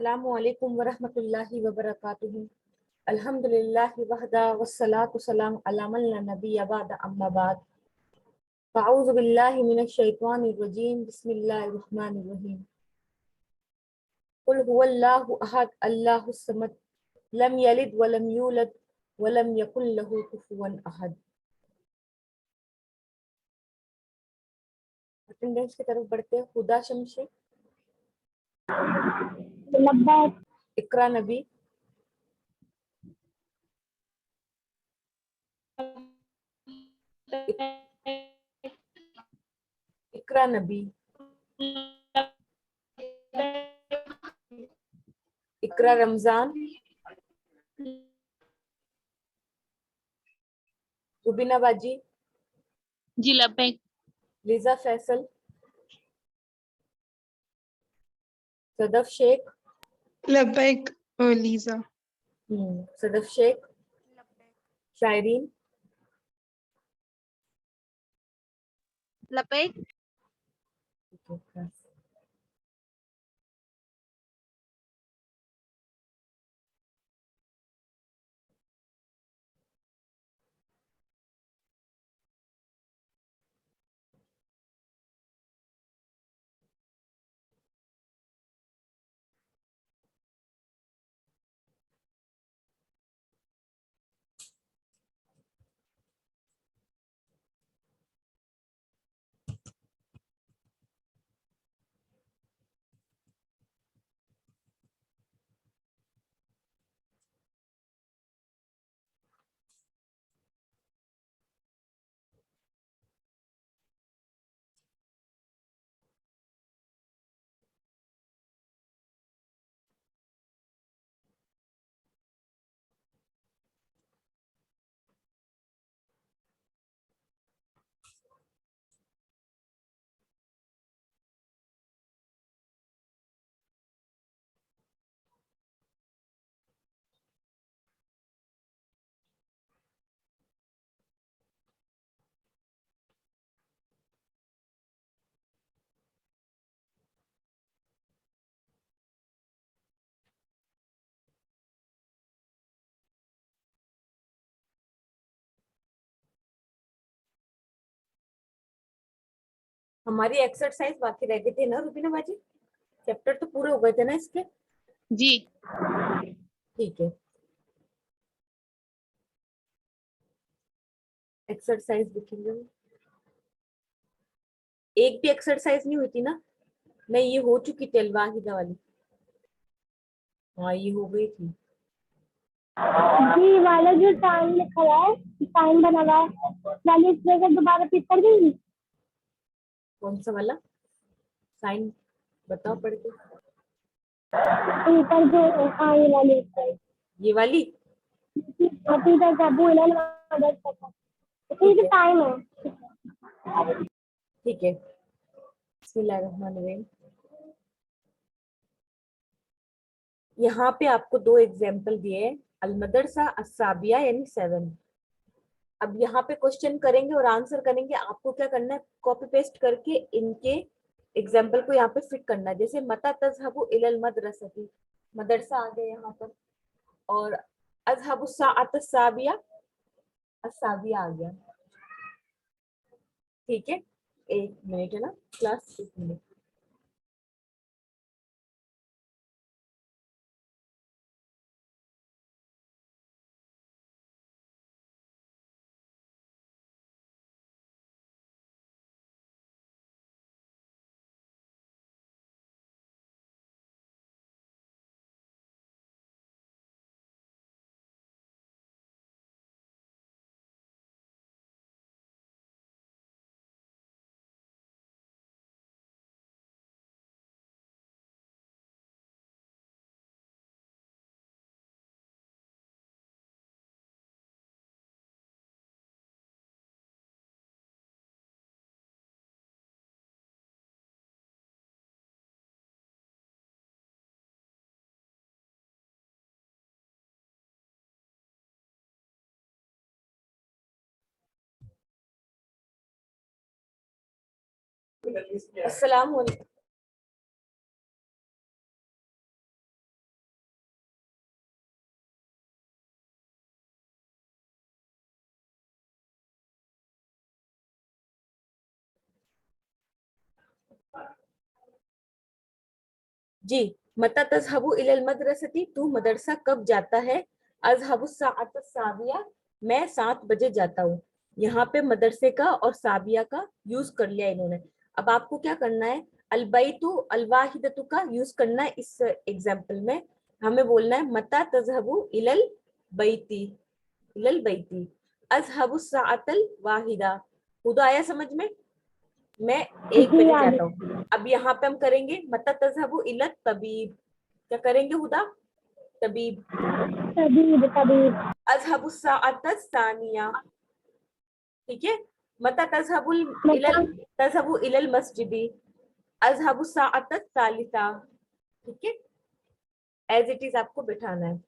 अस्सलामुअलैकुम वरहमतुल्लाहि वबरकातुहू। अल्हम्दुलिल्लाहि वहदा वस्सलातु सलाम अला मन ला नबिय्य बअद अम्मा बाद। अऊज़ु बिल्लाहि मिनश शैतानिर रजीम। बिस्मिल्लाहिर रहमानिर रहीम। कुल हुवल्लाहु अहद अल्लाहुस समद लम यलिद व लम यूलद व लम यकुल लहू कुफुवन अहद। अटेंडेंस की तरफ बढ़ते हैं। हुदा शमशे, इकरा नबी, इकरा नबी, इकरा रमजान, रुबीना बाजी, जी लबैक। लिजा फैसल, सदफ शेख, लबैक ओ लीजा। सदफ शेख, शायरीन, लबैक। हमारी एक्सरसाइज बाकी रह गई थी ना रुबीना बाजी? चैप्टर तो पूरे हो गए थे ना इसके? जी ठीक है। एक्सरसाइज दिखेंगे। एक भी एक्सरसाइज नहीं हुई थी ना? नहीं, ये हो चुकी थी अलवाहिदा वाली। हाँ, ये हो गई थी। जी वाला जो टाइम लिखा हुआ है, टाइम बना हुआ है वाली एक्सप्रेशन दोबारा पिक कर देंगी। कौन सा वाला साइन बताओ पढ़ के। ऊपर जो हाँ ये वाली exercise। ये वाली? अभी तक अबू इलाल मदद करता ठीक है। है, टाइम है। ठीक है। बिस्मिल्लाहिर्रहमानिर्रहीम। यहाँ पे आपको दो एग्जाम्पल दिए हैं, अलमदरसा अस्साबिया यानी 7। अब यहाँ पे क्वेश्चन करेंगे और आंसर करेंगे। आपको क्या करना है, कॉपी पेस्ट करके इनके एग्जाम्पल को यहाँ पे फिट करना है। जैसे मता तज़हबु इलल मदरसती, मदरसा आ गया यहाँ पर, और अज़हबु साअत अस्साबिया, अस्साबिया आ गया। ठीक है, एक मिनट है ना क्लास, एक मिनट। अस्सलाम वालेकुम। जी, मता तज़हबु इलल मदरसती, तू मदरसा कब जाता है? अज़हबु साअत साबिया, मैं 7 बजे जाता हूँ। यहाँ पे मदरसे का और साबिया का यूज कर लिया इन्होंने। अब आपको क्या करना है, अलबैतु अलवाहिदतु का यूज करना है इस एग्जाम्पल में। हमें बोलना है मता तज़हबु इलल बैती, इलल बैती, अज़हबु साअतल वाहिदा। खुदा आया समझ में? मैं 1 जी, बजे आ जाता हूँ। अब यहाँ पे हम करेंगे मता तज़हबु इलत तबीब, क्या करेंगे हुदा? तबीब। तबीब तबीब। अज़हबु साअत सानिया, ठीक है। मता तज़हबु इलल मस्जिदी, अज़हबु साअत सालिसा, ठीक है। एज इट इज आपको बिठाना है।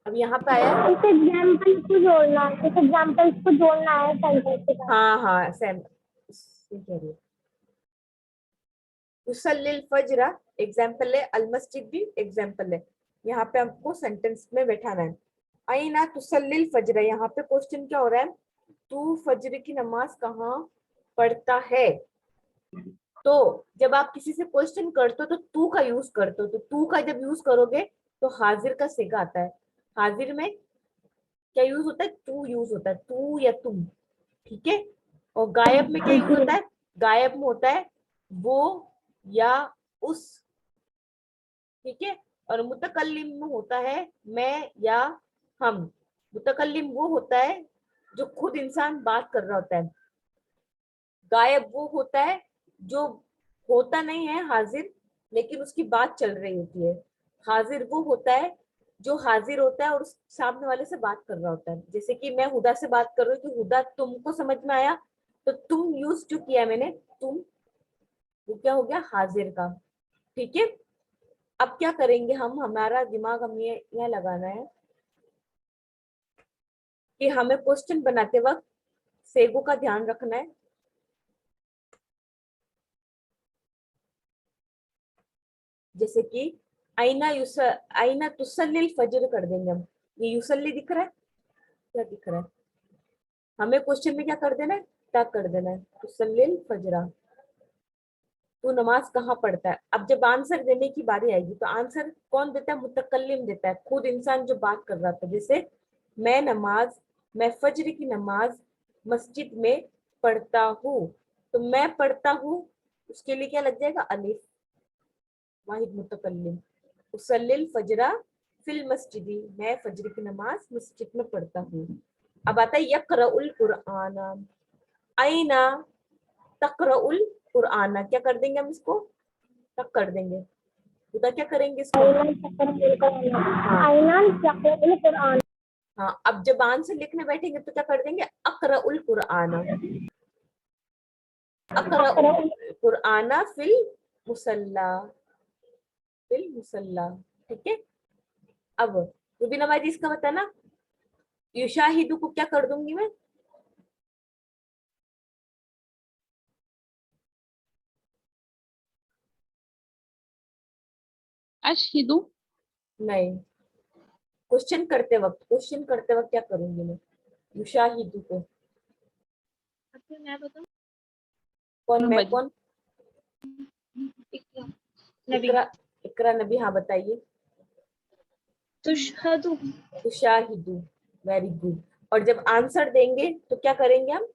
अब यहाँ पे आया है, इस एग्जाम्पल को जोड़ना है, इस एग्जाम्पल को जोड़ना है सेंटेंस के साथ। हाँ हाँ सेम कह रही है। युसल्लिल फज्र एग्जाम्पल है, अल मस्जिद भी एग्जाम्पल है। यहाँ पे आपको सेंटेंस में बैठाना है। आईना तुसल्लिल फज्र, यहाँ पे क्वेश्चन क्या हो रहा है, तू फज्र की नमाज कहाँ पढ़ता है? तो जब आप किसी से क्वेश्चन करते हो तो तू का यूज करते हो, तो तू का जब यूज करोगे तो हाजिर का सिगा आता है। हाजिर में क्या यूज होता है? तू यूज होता है, तू या तुम, ठीक है। और गायब में क्या यूज होता है? गायब में होता है वो या उस, ठीक है। और मुतकल्लिम में होता है मैं या हम। मुतकल्लिम वो होता है जो खुद इंसान बात कर रहा होता है। गायब वो होता है जो होता नहीं है हाजिर, लेकिन उसकी बात चल रही होती है। हाजिर वो होता है जो हाजिर होता है और उस सामने वाले से बात कर रहा होता है। जैसे कि मैं हुदा से बात कर रही हूँ कि हुदा तुमको समझ में आया, तो तुम यूज जो किया मैंने, तुम, वो क्या हो गया? हाजिर का, ठीक है। अब क्या करेंगे हम, हमारा दिमाग हमें यह लगाना है कि हमें क्वेश्चन बनाते वक्त सेगो का ध्यान रखना है। जैसे कि आईना तुसल्लिल फजर कर देंगे हम। ये युसल्ली दिख रहा है, क्या दिख रहा है? हमें क्वेश्चन में क्या कर देना है? तक कर देना है, तुसल्लिल फजरा, तू नमाज कहाँ पढ़ता है। अब जब आंसर देने की बारी आएगी तो आंसर कौन देता है? मुतकल्लिम देता है, खुद इंसान जो बात कर रहा था। जैसे मैं फजर की नमाज मस्जिद में पढ़ता हूँ, तो मैं पढ़ता हूँ, उसके लिए क्या लग जाएगा? अलिफ, वाहिद मुतकल्लिम। उसल्लिल फजरा फिल मस्जिदी, मैं फजर की नमाज मस्जिद में पढ़ता हूँ। अब आता है यक़रउल कुरआन, आईना तक़रउल कुरआन, क्या कर देंगे हम इसको? तक कर देंगे। खुदा क्या करेंगे इसको? आईना यक़रउल कुरआन। हाँ, अब जब आंसर लिखने बैठेंगे तो क्या कर देंगे? अक़रउल कुरआन, अक़रउल कुरआन फिल मुसल्ला, फिल मुसल्ला, ठीक है। अब रुबीना भाई इसका बताना, युशाहिदु को क्या कर दूंगी मैं? अशहिदु। नहीं, क्वेश्चन करते वक्त क्या करूंगी मैं? युशाहिदु को मैं बताऊं? कौन, मैं बजी। कौन? इकरा, इकरा नबी, हाँ बताइए। तुशहदु। तुशाहिदु, वेरी गुड। और जब आंसर देंगे तो क्या करेंगे हम?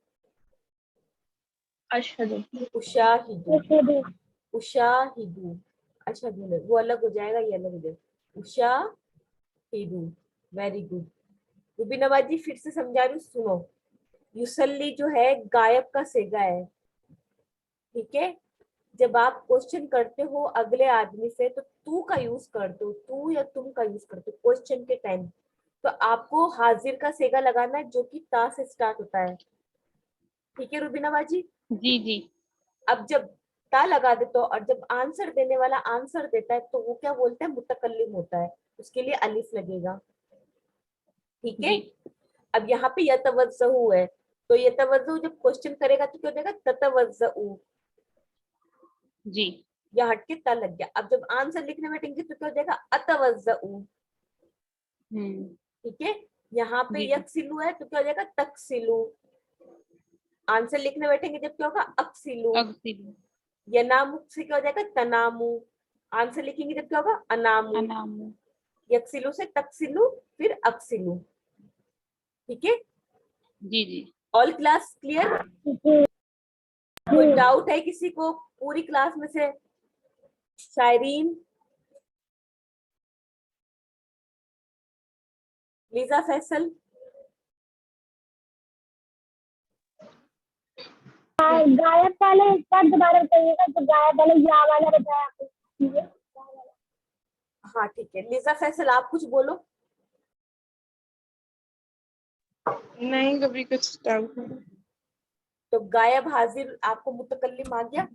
अशहदु। उशाहिदु, उशाहिदु, अशहदु नहीं, वो अलग हो जाएगा, ये अलग हो जाएगा। उशाहिदु, वेरी गुड। रूबी नवाजी फिर से समझा रही हूँ, सुनो। युसल्ली जो है गायब का सेगा है, ठीक है। जब आप क्वेश्चन करते हो अगले आदमी से तो तू का यूज करते हो, तू या तुम का यूज करते हो क्वेश्चन के टाइम। तो आपको हाजिर का सेगा लगाना है जो कि ता से स्टार्ट होता है, ठीक है रुबीना बाजी। जी जी। अब जब ता लगा देते हो और जब आंसर देने वाला आंसर देता है तो वो क्या बोलते हैं? मुतकल्लिम होता है, उसके लिए अलिफ लगेगा, ठीक है। जी अब यहाँ पे यतवज्जहु है, तो यतवज्जहु जब क्वेश्चन करेगा तो क्या हो जाएगा? ततवज्जहु, जी। या हटके ता लग गया। अब जब आंसर लिखने बैठेंगे तो क्या हो जाएगा? अतवज्जहु, ठीक है। यहाँ पे जी यक्सिलु है तो क्या हो जाएगा? तक्सिलु। आंसर लिखने बैठेंगे जब क्या होगा? अक्सिलु, अगसिलु। यनामु से क्या हो जाएगा, तनामु। आंसर लिखेंगे जब क्या होगा, अनामु। अनामु। यक्सिलु से तक्सिलु, फिर अक्सिलु। ठीक है, जी जी। All class clear? जी कोई जी डाउट है किसी को पूरी क्लास में से? शायरीन, लीजा, फैसल? गायब वाला एक बार दोबारा बताइएगा, तो गायब वाला या वाला बताया आपने। हाँ ठीक है, लीजा, फैसल आप कुछ बोलो। नहीं, कभी कुछ डाउट नहीं। तो गायब हाजिर आपको मुतकल्लिम आ गया?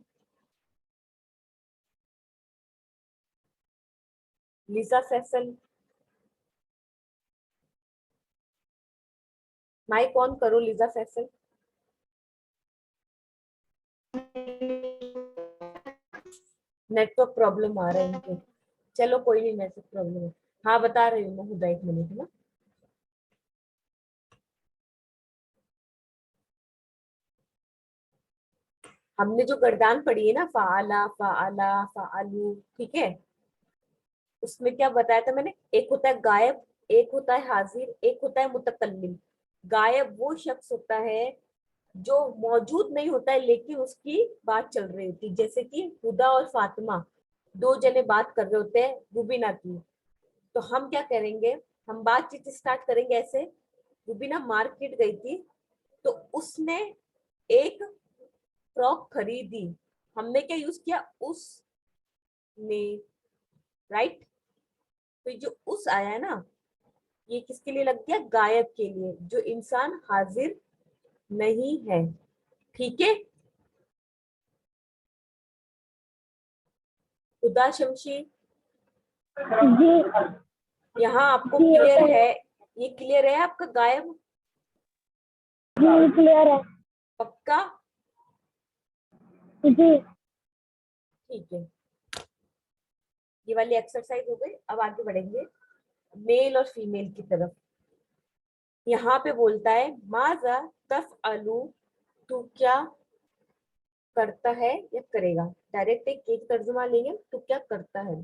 लीजा, फैसल, माइक ऑन करो लीजा, फैसल। नेटवर्क प्रॉब्लम आ रहा है इनके। चलो कोई नहीं, नेटवर्क प्रॉब्लम है। हाँ बता रही हूँ मैं, हुदा, एक मिनट ना। हमने जो गर्दान पढ़ी है ना, फाला, फाला, फालू, ठीक है, उसमें क्या बताया था मैंने, एक होता है गायब, एक होता है हाजिर, एक होता है मुतकल्लिम। गायब वो शख्स होता है जो मौजूद नहीं होता है लेकिन उसकी बात चल रही होती है, जैसे कि हुदा और फातिमा, दो जने बात कर रहे होते हैं रुबीना की। तो हम क्या करेंगे, हम बातचीत स्टार्ट करेंगे ऐसे। रुबीना मार्केट गई थी, तो उसने एक फ्रॉक खरीदी। हमने क्या यूज किया, उसने, राइट। तो जो उस आया है ना, ये किसके लिए लग गया, गायब के लिए, जो इंसान हाजिर नहीं है। ठीक है, खुदा शमशी, जी यहाँ आपको जी क्लियर है? ये क्लियर है आपका गायब? जी क्लियर है। पक्का? जी ठीक है, ये वाली एक्सरसाइज हो गई। अब आगे बढ़ेंगे मेल और फीमेल की तरफ। यहाँ पे बोलता है माजा तफअलु, तू क्या करता है या करेगा। डायरेक्ट एक तर्जुमा लेंगे, तू क्या करता है।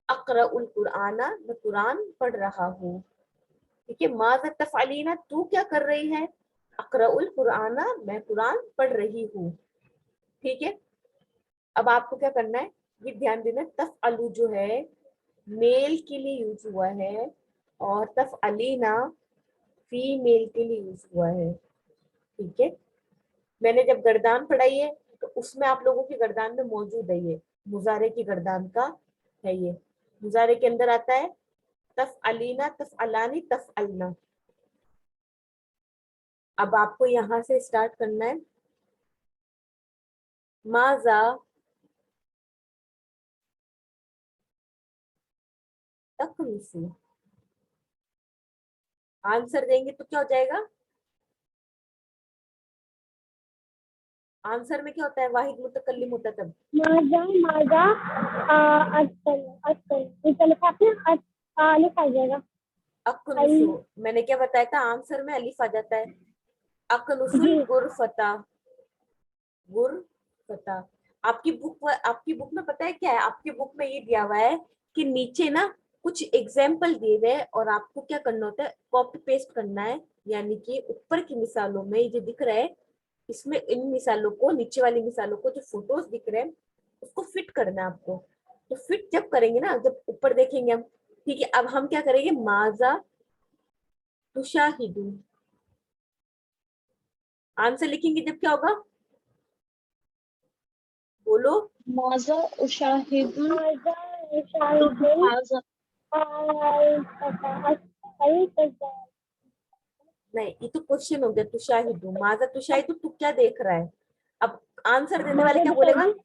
अक़रउल कुराना, मैं कुरान पढ़ रहा हूँ। ठीक है, माजा तफअलीना, तू क्या कर रही है। अक़रउल कुराना, मैं कुरान पढ़ रही हूँ। ठीक है, अब आपको क्या करना है, ये ध्यान देना, तफअलु जो है मेल के लिए यूज हुआ है और तफअलीना फीमेल के लिए यूज हुआ है। ठीक है, मैंने जब गर्दान पढ़ाई है तो उसमें आप लोगों की गर्दान में मौजूद है, ये मुजारे की गर्दान का है। ये मुजारे के अंदर आता है तफअलीना, तफअलानी, तफअलना। अब आपको यहाँ से स्टार्ट करना है, माजा तकनिसी। आंसर देंगे तो क्या हो जाएगा, आंसर में क्या होता है, वाहिद मुतकल्लिम होता है तब। माजा माजा असल असल ये लिखा आपने, लिखा जाएगा। अकनुसु, मैंने क्या बताया था, आंसर में अलिफ आ जाता है। अकनुसुल जी गुरफता, गुरफता। आपकी बुक में पता है क्या है, आपकी बुक में ये दिया हुआ है कि नीचे ना कुछ एग्जाम्पल दिए हुए हैं और आपको क्या करना होता है, कॉपी पेस्ट करना है। यानी कि ऊपर की मिसालों में ये जो दिख रहा है, इसमें इन मिसालों को, नीचे वाली मिसालों को, जो फोटोज दिख रहे हैं उसको फिट करना है आपको। तो फिट जब करेंगे ना, जब ऊपर देखेंगे हम। ठीक है, अब हम क्या करेंगे, माजा तुशाहिदु, आंसर लिखेंगे जब क्या होगा, बोलो। माजा उशाहिदुल माजा शाहिदुल हाजा। नहीं, ये तो क्वेश्चन हो गया, तुशाहिदु, माजा तुशाहिदु, तू क्या देख रहा है। अब आंसर देने वाले माजा क्या बोलेगा, शाहिदुल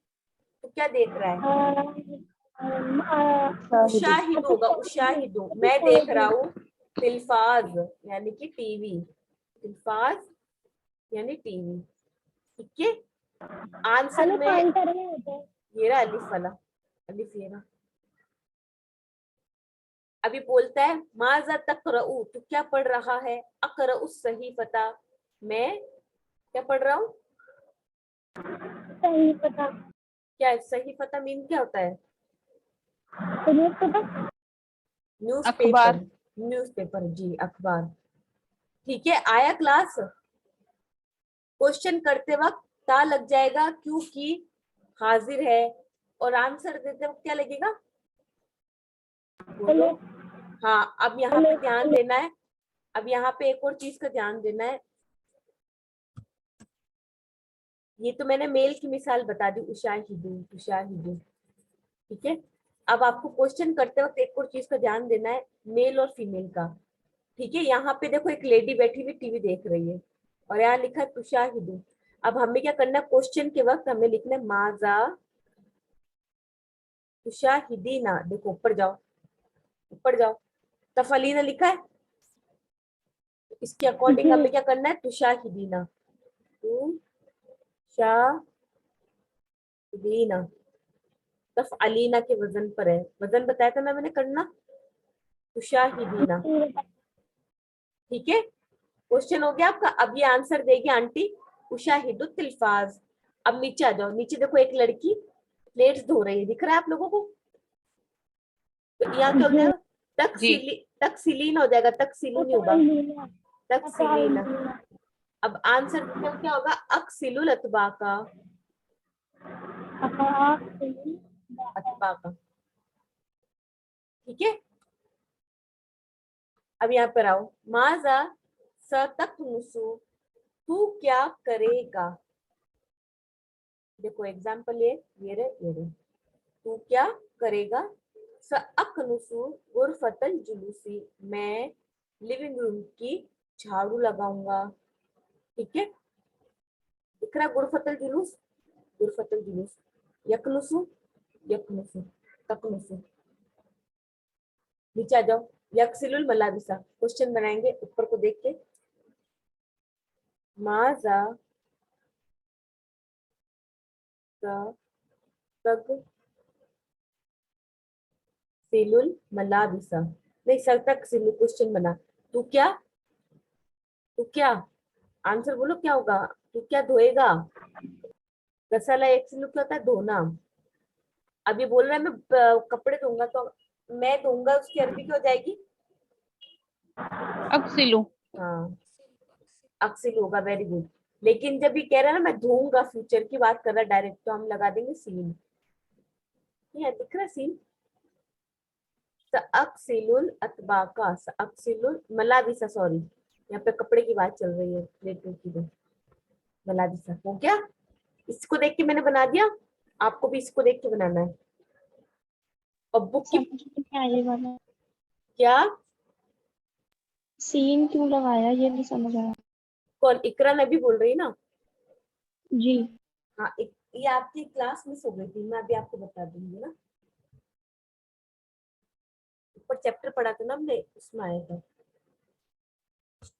तू क्या देख रहा है। शाहिदु। उशाहिदु होगा, उशाहिदु, मैं देख रहा हूँ तिल्फाज, यानी कि टीवी। तिल्फाज यानी टीवी। ठीक है, आंसर अलिफ में आंसर में होता है। ये रहा अलिफ वाला, अलिफ ये रहा। अभी बोलता है माजा तकरऊ, तू क्या पढ़ रहा है। अकरऊ सही पता, मैं क्या पढ़ रहा हूँ, सही पता। क्या है? सही पता मीन क्या होता है? तो न्यूज़पेपर। न्यूज़पेपर। अखबार। न्यूज़पेपर, जी अखबार। ठीक है, आया क्लास? क्वेश्चन करते वक्त ता लग जाएगा क्योंकि हाजिर है, और आंसर देते वक्त क्या लगेगा? बोलो। हाँ, अब यहाँ पे ध्यान देना है। अब यहाँ पे एक और चीज का ध्यान देना है। ये तो मैंने मेल की मिसाल बता दी, उशाहिदु उशाहिदु। ठीक है, अब आपको क्वेश्चन करते वक्त एक और चीज का ध्यान देना है, मेल और फीमेल का। ठीक है, यहाँ पे देखो एक लेडी बैठी हुई टीवी देख रही है, और यहाँ लिखा है तुशाहिदु। अब हमें क्या करना है? क्वेश्चन के वक्त हमें लिखना है माजा तुशाहिदीना। देखो ऊपर जाओ, ऊपर जाओ, तफलीना लिखा है। इसके अकॉर्डिंग हमें क्या करना है? तुशाहिदीना, तुशाहिदीना। तफअलीना के वजन पर है, वजन बताया था ना मैंने करना, तुशाहिदीना। ठीक है, क्वेश्चन हो गया आपका। अब ये आंसर देगी आंटी उशाहिदु तिल्फाज। अब नीचे आ जाओ, नीचे देखो एक लड़की प्लेट्स धो रही है, दिख रहा है आप लोगों को? तो यहाँ क्या हो जाएगा? जी। तकसीलीन हो जाएगा, तकसीलू नहीं होगा, तकसीलीना। अब आंसर क्या होगा? अक्सिलुल अतबाका, अतबाका। ठीक है, अब यहाँ पर आओ, माजा सतकनुसु, तू क्या करेगा? देखो एग्जाम्पल ये रहे, ये रहे। तू क्या करेगा? सअकनुसु गुरफतल जुलूसी, मैं लिविंग रूम की झाड़ू लगाऊंगा। ठीक है, दिख रहा है गुरफतल जुलूस, गुरफतल जुलूस। यकनुसु, यकनुसु, तकनुसु। नीचे आ जाओ, यकसिलुल मलाबिसा। क्वेश्चन बनाएंगे ऊपर को देख के। माजा तग सिलुल मलाबिसा, नहीं सर तक सिलु क्वेश्चन बना। तू क्या, तू क्या, आंसर बोलो क्या होगा? तू क्या धोएगा? गसला एक सिलु क्या होता है? धोना। अब ये बोल रहा है मैं कपड़े धोऊंगा, तो मैं धोऊंगा उसकी अरबी क्या हो जाएगी? अक्सिलु। हाँ, अक्सिल होगा, वेरी गुड। लेकिन जब ये कह रहा है ना मैं धोऊंगा, फ्यूचर की बात कर रहा है डायरेक्ट, तो हम लगा देंगे सीन। ये दिख रहा है सीन। अक्सिलुल अतबाका, अक्सिलुल मलाबिसा, सॉरी यहाँ पे कपड़े की बात चल रही है, प्लेटों की। मलाबिसा हो गया। इसको देख के मैंने बना दिया, आपको भी इसको देख के बनाना है। और बुक की समझ नहीं आया ये वाला, क्या? सीन क्यों लगाया ये नहीं समझ आया। कौन? इकरा नबी बोल रही है ना? जी। हाँ, ये आपकी क्लास मिस हो गई थी, मैं अभी आपको बता दूंगी ना। ऊपर चैप्टर पढ़ा था ना हमने, उसमें आया था।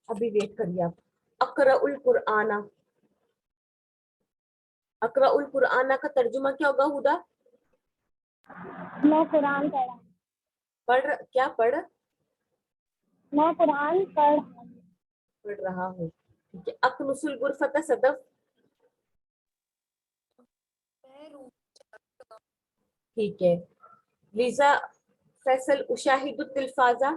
अभी वेट करिए आप। अकराउल कुरआना, अकराउल कुरआना का तर्जुमा क्या होगा हुदा? मैं कुरान पढ़ा, क्या पढ़ मैं कुरान पढ़ रहा हूँ। ठीक है, अकनुसुल गुरफता सदफ। ठीक है, लिजा फैसल उशाहिदु तिल्फाजा।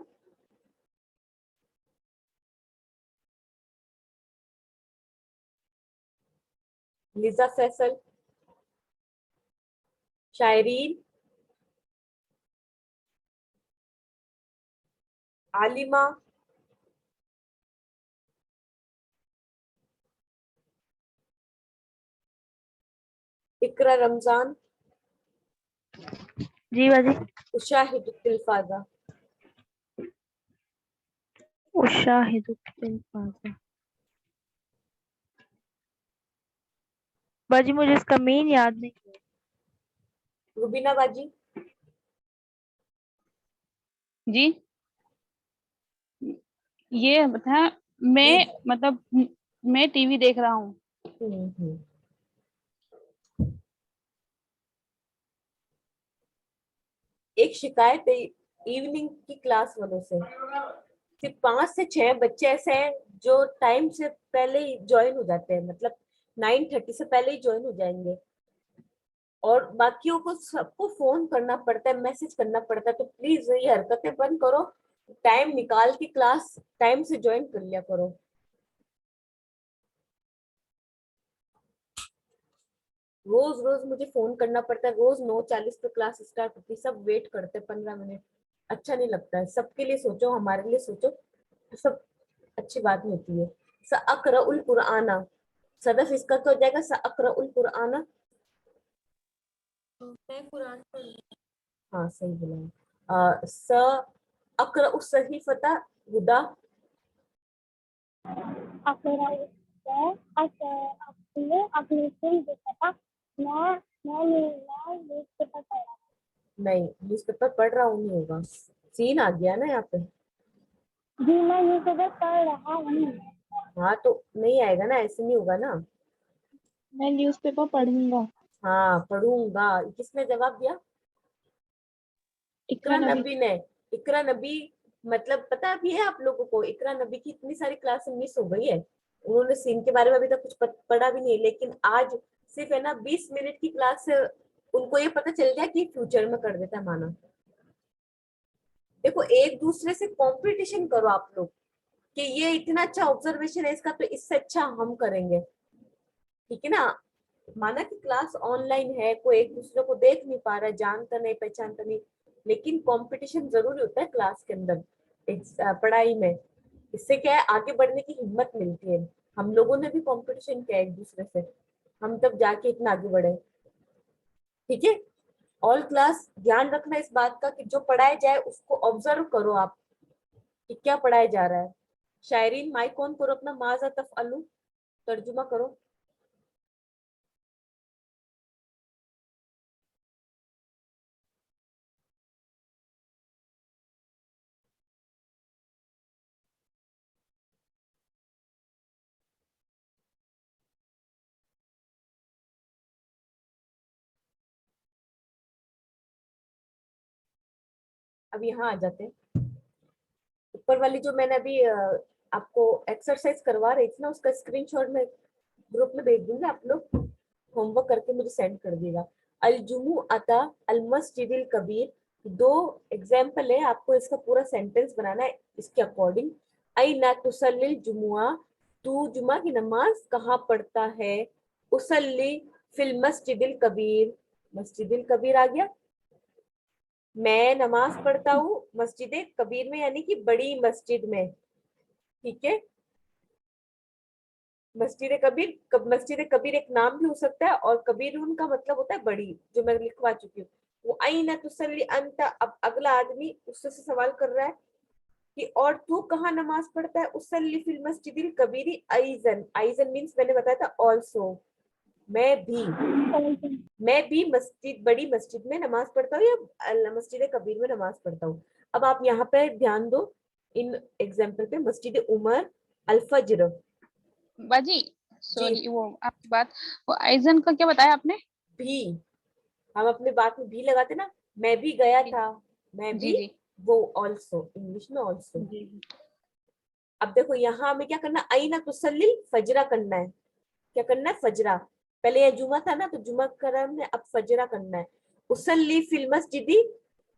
लिजा फैसल शायरीन। आलिमा, इकरा रमजान, जी बाजी। उशाहिदु तिल्फाजा। उशाहिदु तिल्फाजा। बाजी मुझे इसका मेन याद नहीं। रुबीना बाजी। जी, ये बता। जी। मैं मतलब मैं टीवी देख रहा हूँ। हम्म। एक शिकायत है इवनिंग की क्लास वालों से, सिर्फ 5 से 6 बच्चे ऐसे हैं जो टाइम से पहले ही ज्वाइन हो जाते हैं, मतलब 9:30 से पहले ही ज्वाइन हो जाएंगे। और बाकियों को सबको फोन करना पड़ता है, मैसेज करना पड़ता है, तो प्लीज ये हरकतें बंद करो, टाइम निकाल के क्लास टाइम से ज्वाइन कर लिया करो। रोज रोज मुझे फोन करना पड़ता है, रोज 9:40 पे क्लास स्टार्ट होती है, सब वेट करते हैं 15 मिनट, अच्छा नहीं लगता है। सबके लिए सोचो, हमारे लिए सोचो, तो सब अच्छी बात नहीं होती है। सअक़रउल कुरआना, सदफ इसका क्या हो जाएगा? सअक़रउल कुरआना। मैं कुरान पढ़ रही हाँ सही बोला। सअक़रउ सहीफ़ता हुदा, अकरा अपने से देखा मैं न्यूज़पेपर पढ़ा। नहीं न्यूज़पेपर पढ़ रहा हूँ नहीं होगा, सीन आ गया ना यहाँ पे। जी मैं न्यूज़पेपर पढ़ रहा हूँ। हाँ तो नहीं आएगा ना, ऐसे नहीं होगा ना। मैं न्यूज़पेपर पढ़ूंगा। हाँ पढ़ूंगा, किसने जवाब दिया? इकरा नबी ने। इकरा नबी मतलब पता भी है आप लोगों को? इकरा नबी की इतनी सारी क्लास मिस हो गई है, उन्होंने सीन के बारे में अभी तक कुछ पढ़ा भी नहीं है, लेकिन आज सिर्फ है ना 20 मिनट की क्लास से उनको ये पता चल गया कि फ्यूचर में कर देता है माना। देखो एक दूसरे से कंपटीशन करो आप लोग कि ये इतना अच्छा ऑब्जर्वेशन है इसका, तो इससे अच्छा हम करेंगे, ठीक है ना। माना कि क्लास ऑनलाइन है, कोई एक दूसरे को देख नहीं पा रहा है, जानता नहीं पहचानता नहीं, लेकिन कंपटीशन जरूरी होता है क्लास के अंदर, पढ़ाई में। इससे क्या है, आगे बढ़ने की हिम्मत मिलती है। हम लोगों ने भी कंपटीशन किया एक दूसरे से, हम तब जाके इतना आगे बढ़े, ठीक है। ऑल क्लास ध्यान रखना इस बात का कि जो पढ़ाया जाए उसको ऑब्जर्व करो आप कि क्या पढ़ाया जा रहा है। शायरीन माइक ऑन करो अपना, माजा तफअलु तर्जुमा करो। अब यहाँ आ जाते हैं, ऊपर वाली जो मैंने अभी आपको एक्सरसाइज करवा रही थी ना, उसका स्क्रीनशॉट मैं ग्रुप में भेज दूंगी, आप लोग होमवर्क करके मुझे सेंड कर दिएगा। अल जुमू अता अल मस्जिदिल कबीर, दो एग्जाम्पल है, आपको इसका पूरा सेंटेंस बनाना है इसके अकॉर्डिंग। आई ना तुसल्लिल जुमुआ, तू जुमा की नमाज कहाँ पढ़ता है? उसल्ली फिल मस्जिदिल कबीर, मस्जिदिल कबीर आ गया। मैं नमाज पढ़ता हूँ मस्जिद कबीर में, यानी कि बड़ी मस्जिद में, ठीक है। मस्जिद कबीर एक नाम भी हो सकता है, और कबीर उनका मतलब होता है बड़ी, जो मैं लिखवा चुकी हूँ। वो आईना तुसल्ली अंत, अब अगला आदमी उससे सवाल कर रहा है कि और तू कहाँ नमाज पढ़ता है? उसल्ली फिल मस्जिदिल कबीरी आइजन, आइजन मींस मैंने बताया था ऑल्सो, मैं भी मस्जिद बड़ी मस्जिद में नमाज पढ़ता हूँ या मस्जिद कबीर में नमाज पढ़ता हूँ। अब आप यहाँ पे ध्यान दो इन एग्जाम्पल पे, मस्जिद उमर, अल-फज्र। बाजी सॉरी, वो आपकी बात, वो आइजन का क्या बताया आपने? भी, हम अपने बात में भी लगाते ना, मैं भी गया था, मैं जी भी, जी वो ऑल्सो, इंग्लिश में ऑल्सो। जी। अब देखो यहाँ हमें क्या करना, आईना तुसल्लिल फजरा करना है। क्या करना है? फजरा। पहले ये जुमा था ना, तो जुमा करा हमने, अब फजरा करना है। उसल्ली फिल मस्जिदी,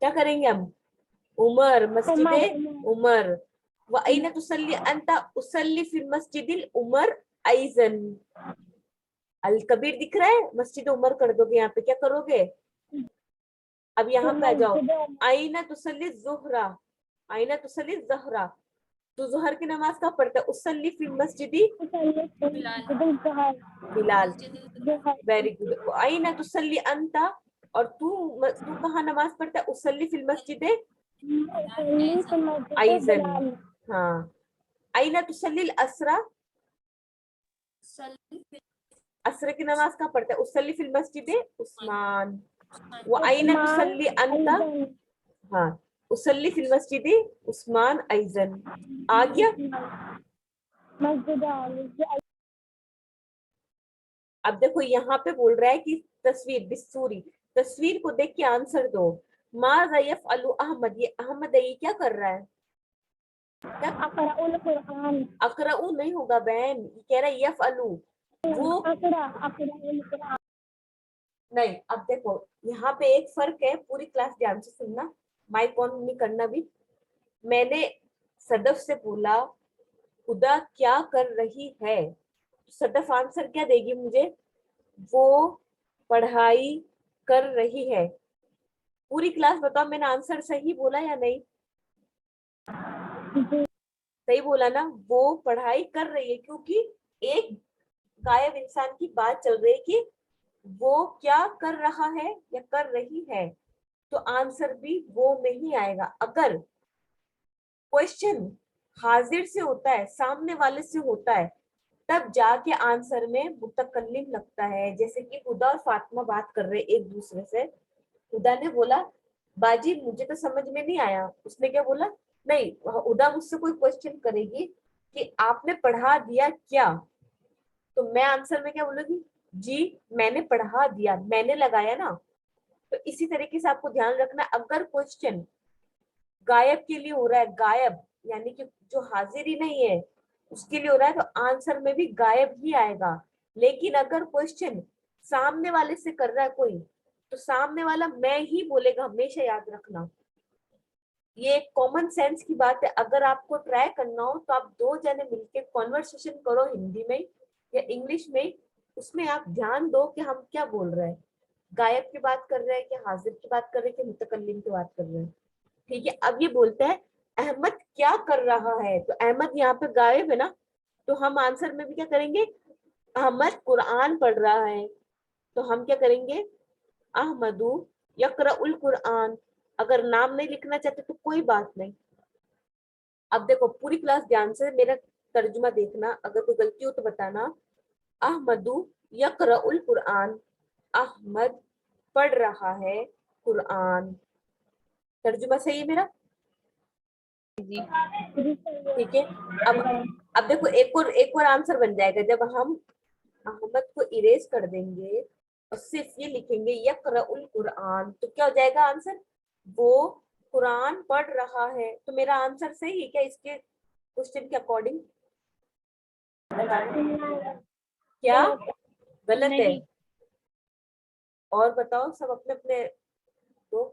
क्या करेंगे हम? उमर, मस्जिद उमर। व अईना तुसल्ली अंता, उसल्ली फिल मस्जिदिल उमर आइजन। अल कबीर दिख रहा है, मस्जिद उमर कर दोगे, यहाँ पे क्या करोगे? अब यहाँ पे आ जाओ, आईना तुसल्ली जुहरा, आईना तुसल्ली जहरा, तो जोहर की नमाज कहाँ पढ़ता है? उसल्ली फिल मस्जिदी बिलाल, वेरी गुड। आईना तुसल्ली अंता, और तू कहाँ नमाज पढ़ता है? उसल्ली फिल मस्जिद आइजन। हाँ। आईना तुसल्ली असरा, सल्ली असर की नमाज कहाँ पढ़ता है? उसल्ली फिल मस्जिद उस्मान। वो फिल आईना तुसल्ली अंता, हाँ, उसल्ली फिल मस्जिद उस्मान आइजन। आ गया। अब देखो यहाँ पे बोल रहा है कि तस्वीर बिस्सूरी, तस्वीर को देख के आंसर दो। माज़ा यफ़अलु अहमद, ये अहमद है, ये क्या कर रहा है? अकरऊ नहीं होगा बहन, ये कह रहा है यफ़अलु, वो नहीं, अब देखो यहाँ पे एक फर्क है, पूरी क्लास ध्यान से सुनना, माइक ऑन नहीं करना भी। मैंने सदफ से बोला खुदा क्या कर रही है, सदफ आंसर क्या देगी मुझे, वो पढ़ाई कर रही है। पूरी क्लास बताओ मैंने आंसर सही बोला या नहीं? जी सही बोला ना, वो पढ़ाई कर रही है, क्योंकि एक गायब इंसान की बात चल रही है कि वो क्या कर रहा है या कर रही है, तो आंसर भी वो में ही आएगा। अगर क्वेश्चन हाजिर से होता है, सामने वाले से होता है, तब जाके आंसर में मुतकल्लिम लगता है। जैसे कि खुदा और फातिमा बात कर रहे एक दूसरे से, खुदा ने बोला बाजी मुझे तो समझ में नहीं आया, उसने क्या बोला, नहीं, खुदा मुझसे कोई क्वेश्चन करेगी कि आपने पढ़ा दिया क्या, तो मैं आंसर में क्या बोलूंगी, जी मैंने पढ़ा दिया, मैंने लगाया ना। तो इसी तरीके से आपको ध्यान रखना, अगर क्वेश्चन गायब के लिए हो रहा है, गायब यानी कि जो हाजिर ही नहीं है उसके लिए हो रहा है, तो आंसर में भी गायब ही आएगा। लेकिन अगर क्वेश्चन सामने वाले से कर रहा है कोई, तो सामने वाला मैं ही बोलेगा, हमेशा याद रखना। ये एक कॉमन सेंस की बात है। अगर आपको ट्राई करना हो तो आप दो जने मिलके कॉन्वर्सेशन करो, हिंदी में या इंग्लिश में, उसमें आप ध्यान दो कि हम क्या बोल रहे हैं, गायब की बात कर रहे हैं कि हाजिर की बात कर रहे हैं कि मुतकल्लिम की बात कर रहे हैं। ठीक है, अब ये बोलता है अहमद क्या कर रहा है, तो अहमद यहाँ पे गायब है ना, तो हम आंसर में भी क्या करेंगे, अहमद कुरान पढ़ रहा है, तो हम क्या करेंगे, अहमदू यकरउल कुरान। अगर नाम नहीं लिखना चाहते तो कोई बात नहीं। अब देखो पूरी क्लास ध्यान से मेरा तर्जुमा देखना, अगर कोई गलती हो तो बताना। अहमदू यकरउल कुरान, अहमद पढ़ रहा है कुरान। तर्जुमा सही है मेरा? जी जी सही है। ठीक है। अब देखो एक और आंसर बन जाएगा, जब हम अहमद को इरेज कर देंगे और सिर्फ ये लिखेंगे यकरउल कुरान, तो क्या हो जाएगा आंसर, वो कुरान पढ़ रहा है। तो मेरा आंसर सही है क्या इसके क्वेश्चन के अकॉर्डिंग? क्या गलत है? नहीं, और बताओ सब अपने अपने दो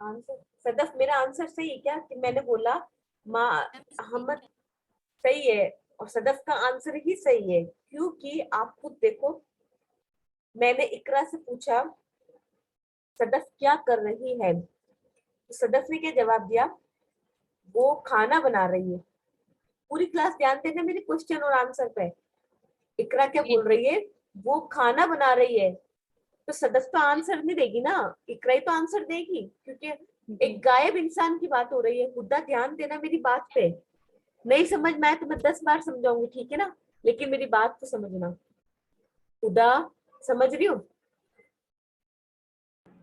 आंसर। सदफ मेरा आंसर सही है क्या कि मैंने बोला माँ अहमद सही है, और सदफ का आंसर ही सही है, क्योंकि आप खुद देखो, मैंने इकरा से पूछा सदफ क्या कर रही है, तो सदफ ने क्या जवाब दिया, वो खाना बना रही है। पूरी क्लास ध्यान देना मेरे क्वेश्चन और आंसर पे। इकरा क्या जी बोल रही है, वो खाना बना रही है, तो सदफ तो आंसर नहीं देगी ना, इकरा ही तो आंसर देगी, क्योंकि एक जी गायब इंसान की बात हो रही है। खुदा ध्यान देना मेरी बात पे, नहीं समझ में आए तो मैं 10 बार समझाऊंगी, ठीक है ना, लेकिन मेरी बात तो समझना। खुदा समझ रही हो?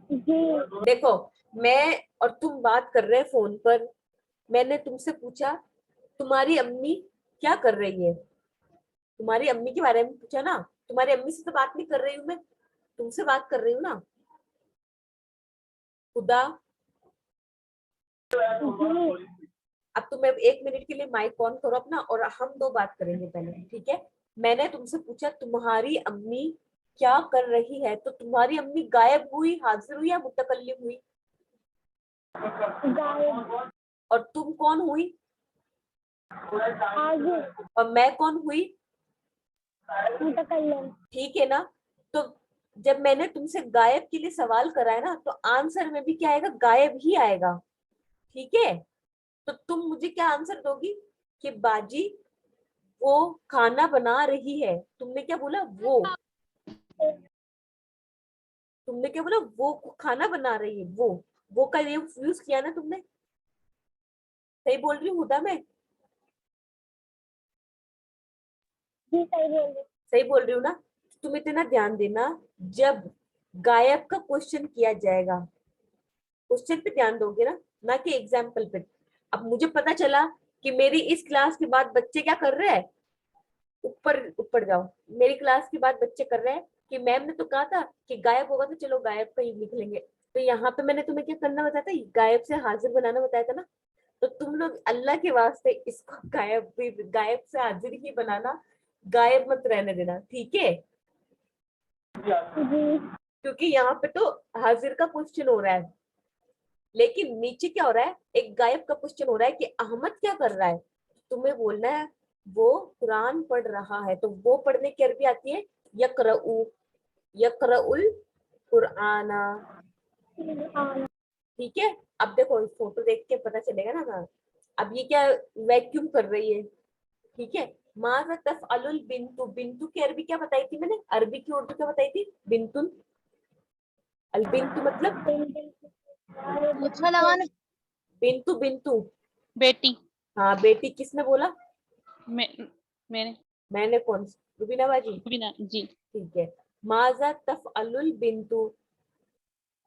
जी देखो मैं और तुम बात कर रहे हैं फोन पर, मैंने तुमसे पूछा तुम्हारी अम्मी क्या कर रही है, तुम्हारी अम्मी के बारे में पूछा ना, तुम्हारी अम्मी से तो बात नहीं कर रही हूँ मैं, तुमसे बात कर रही हूँ ना। खुदा जी अब तुम 1 मिनट के लिए माइक ऑन करो अपना, और हम दो बात करेंगे पहले, ठीक है। मैंने तुमसे पूछा तुम्हारी अम्मी क्या कर रही है, तो तुम्हारी अम्मी गायब हुई, हाजिर हुई या मुतकल्लिम हुई? गायब और तुम कौन हुई, आगे और मैं कौन हुई? मुतकल्लिम। ठीक है ना। तो जब मैंने तुमसे गायब के लिए सवाल करा है ना, तो आंसर में भी क्या आएगा, गायब ही आएगा। ठीक है, तो तुम मुझे क्या आंसर दोगी कि बाजी वो खाना बना रही है, तुमने क्या बोला, तुमने क्या बोला, वो खाना बना रही है, वो का यूज किया ना तुमने, सही बोल रही हूँ हुदा मैं? जी सही बोल रहे। सही बोल रही हूँ ना? तुम इतना ध्यान देना, जब गायब का क्वेश्चन किया जाएगा, क्वेश्चन पे ध्यान दोगे ना कि एग्जाम्पल पे। अब मुझे पता चला कि मेरी इस क्लास के बाद बच्चे क्या कर रहे हैं, ऊपर ऊपर जाओ, मेरी क्लास की बात बच्चे कर रहे हैं कि मैम ने तो कहा था कि गायब होगा, तो चलो गायब का ही लिख लेंगे। तो यहाँ पे मैंने तुम्हें क्या करना बताया था, गायब से हाजिर बनाना बताया था ना। तो तुम लोग अल्लाह के वास्ते इसको गायब से हाजिर ही बनाना, गायब मत रहने देना, ठीक है। जी क्योंकि यहाँ पे तो हाजिर का क्वेश्चन हो रहा है, लेकिन नीचे क्या हो रहा है, एक गायब का क्वेश्चन हो रहा है कि अहमद क्या कर रहा है। तुम्हें बोलना है वो कुरान पढ़ रहा है, तो वो पढ़ने की अरबी आती है यकरऊ, यकरउल कुराना। हाँ ठीक है, अब देखो इस फोटो देख के पता चलेगा ना। हाँ, अब ये क्या वैक्यूम कर रही है। ठीक है, माजा तफअलुल बिंतु, बिंतु की अरबी क्या बताई थी मैंने, अरबी की उर्दू क्या बताई थी, बिंतुन। अल बिंतु मतलब पूछा लगाना। बिंतु, बिंतु। बेटी। हाँ बेटी, किसने बोला, मैं मैंने मैंने, कौन सी, रुबीना बाजी। बिना जी। ठीक है, माजा तफअलुल बिंतु,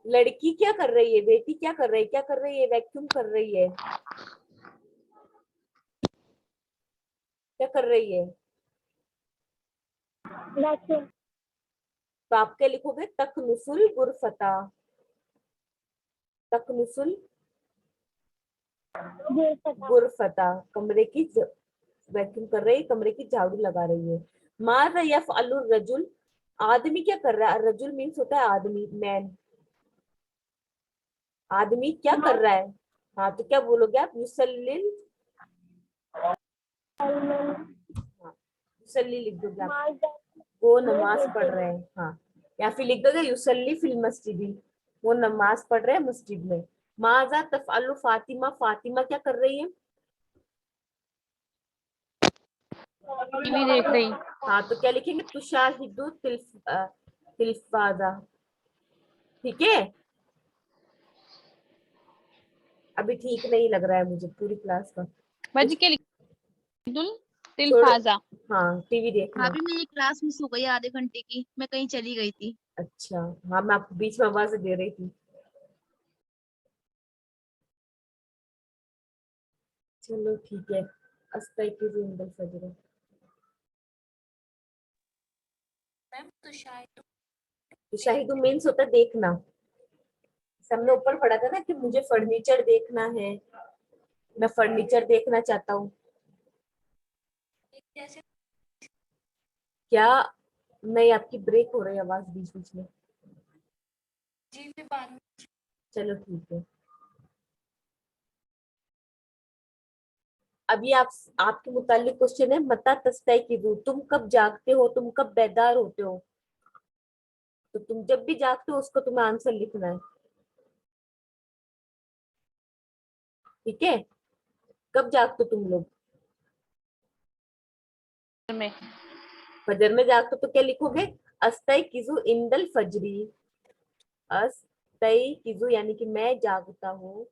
लड़की क्या कर रही है, बेटी क्या कर रही है, क्या कर रही है, वैक्यूम कर रही है, क्या कर रही है। वैक्यूम तो आप क्या लिखोगे, तकनुसुल गुरफता, तकनुसुल ये पता गुरफता, कमरे की वैक्यूम कर रही है, कमरे की झाड़ू लगा रही है। माजा यफअलुर रजुल, आदमी क्या कर रहा है, रजुल मीन्स होता है आदमी, मैन। आदमी क्या कर रहा है, हाँ तो क्या बोलोगे आप, युसल्लिल, हाँ युसल्ली लिख दोगे आप, माजा वो नमाज पढ़ रहे हैं। हाँ, या फिर लिख दोगे युसल्ली फिल मस्जिदी, वो नमाज पढ़ रहे हैं मस्जिद में। माजा तफअलु फातिमा, फातिमा क्या कर रही है। टीवी देख रही। हाँ तो क्या लिखेंगे, तुशाहिदु तिल्फाजा। ठीक है, अभी ठीक नहीं लग रहा है मुझे पूरी क्लास का, बाजी कुछ क्या लिख छोड़। तिलफाजा। हाँ टीवी देखना। भाभी मेरी क्लास मिस हो गई आधे घंटे की, मैं कहीं चली गई थी। अच्छा, हाँ मैं आपको बीच में आवाज दे रही थी। चलो ठीक है, अस्तैक़िज़ु फजर। तो शाहिदु मीन्स होता है देखना। हमने ऊपर पढ़ा था ना कि मुझे फर्नीचर देखना है, मैं फर्नीचर देखना चाहता हूँ। क्या, नहीं आपकी ब्रेक हो रही है आवाज बीच बीच में। चलो ठीक है, अभी आप, आपके मुतालिक क्वेश्चन है, मता तस्तयक़िज़ु, तुम कब जागते हो, तुम कब बेदार होते हो। तो तुम जब भी जागते हो उसको तुम्हें आंसर लिखना है। ठीक है, कब जागते हो तुम लोग, में फजर में जागते हो तो क्या लिखोगे, अस्तयक़िज़ु इंदल फजरी, अस्तयक़िज़ु यानी कि मैं जागता हूँ,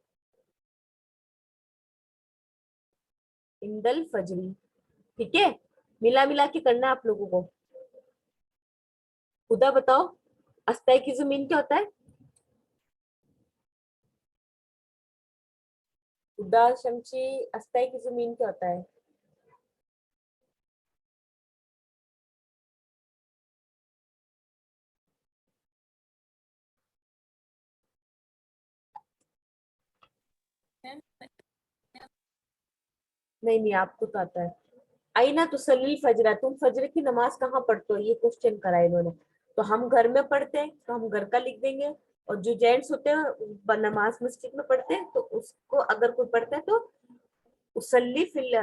इंदल फजरी। ठीक है, मिला मिला के करना है आप लोगों को। खुदा बताओ, अस्तयक़िज़ु मीन क्या होता है, खुदा शमशी, अस्तयक़िज़ु मीन क्या होता है। नहीं नहीं, आपको तो आता है। आईना तुसल्ली फजरा, तुम फजर की नमाज कहाँ पढ़ते हो, ये क्वेश्चन करा इन्होंने। तो हम घर में पढ़ते हैं तो हम घर का लिख देंगे, और जो जेंट्स होते हैं नमाज मस्जिद में पढ़ते हैं, तो उसको अगर कोई पढ़ता है तो उसल्ली फिल,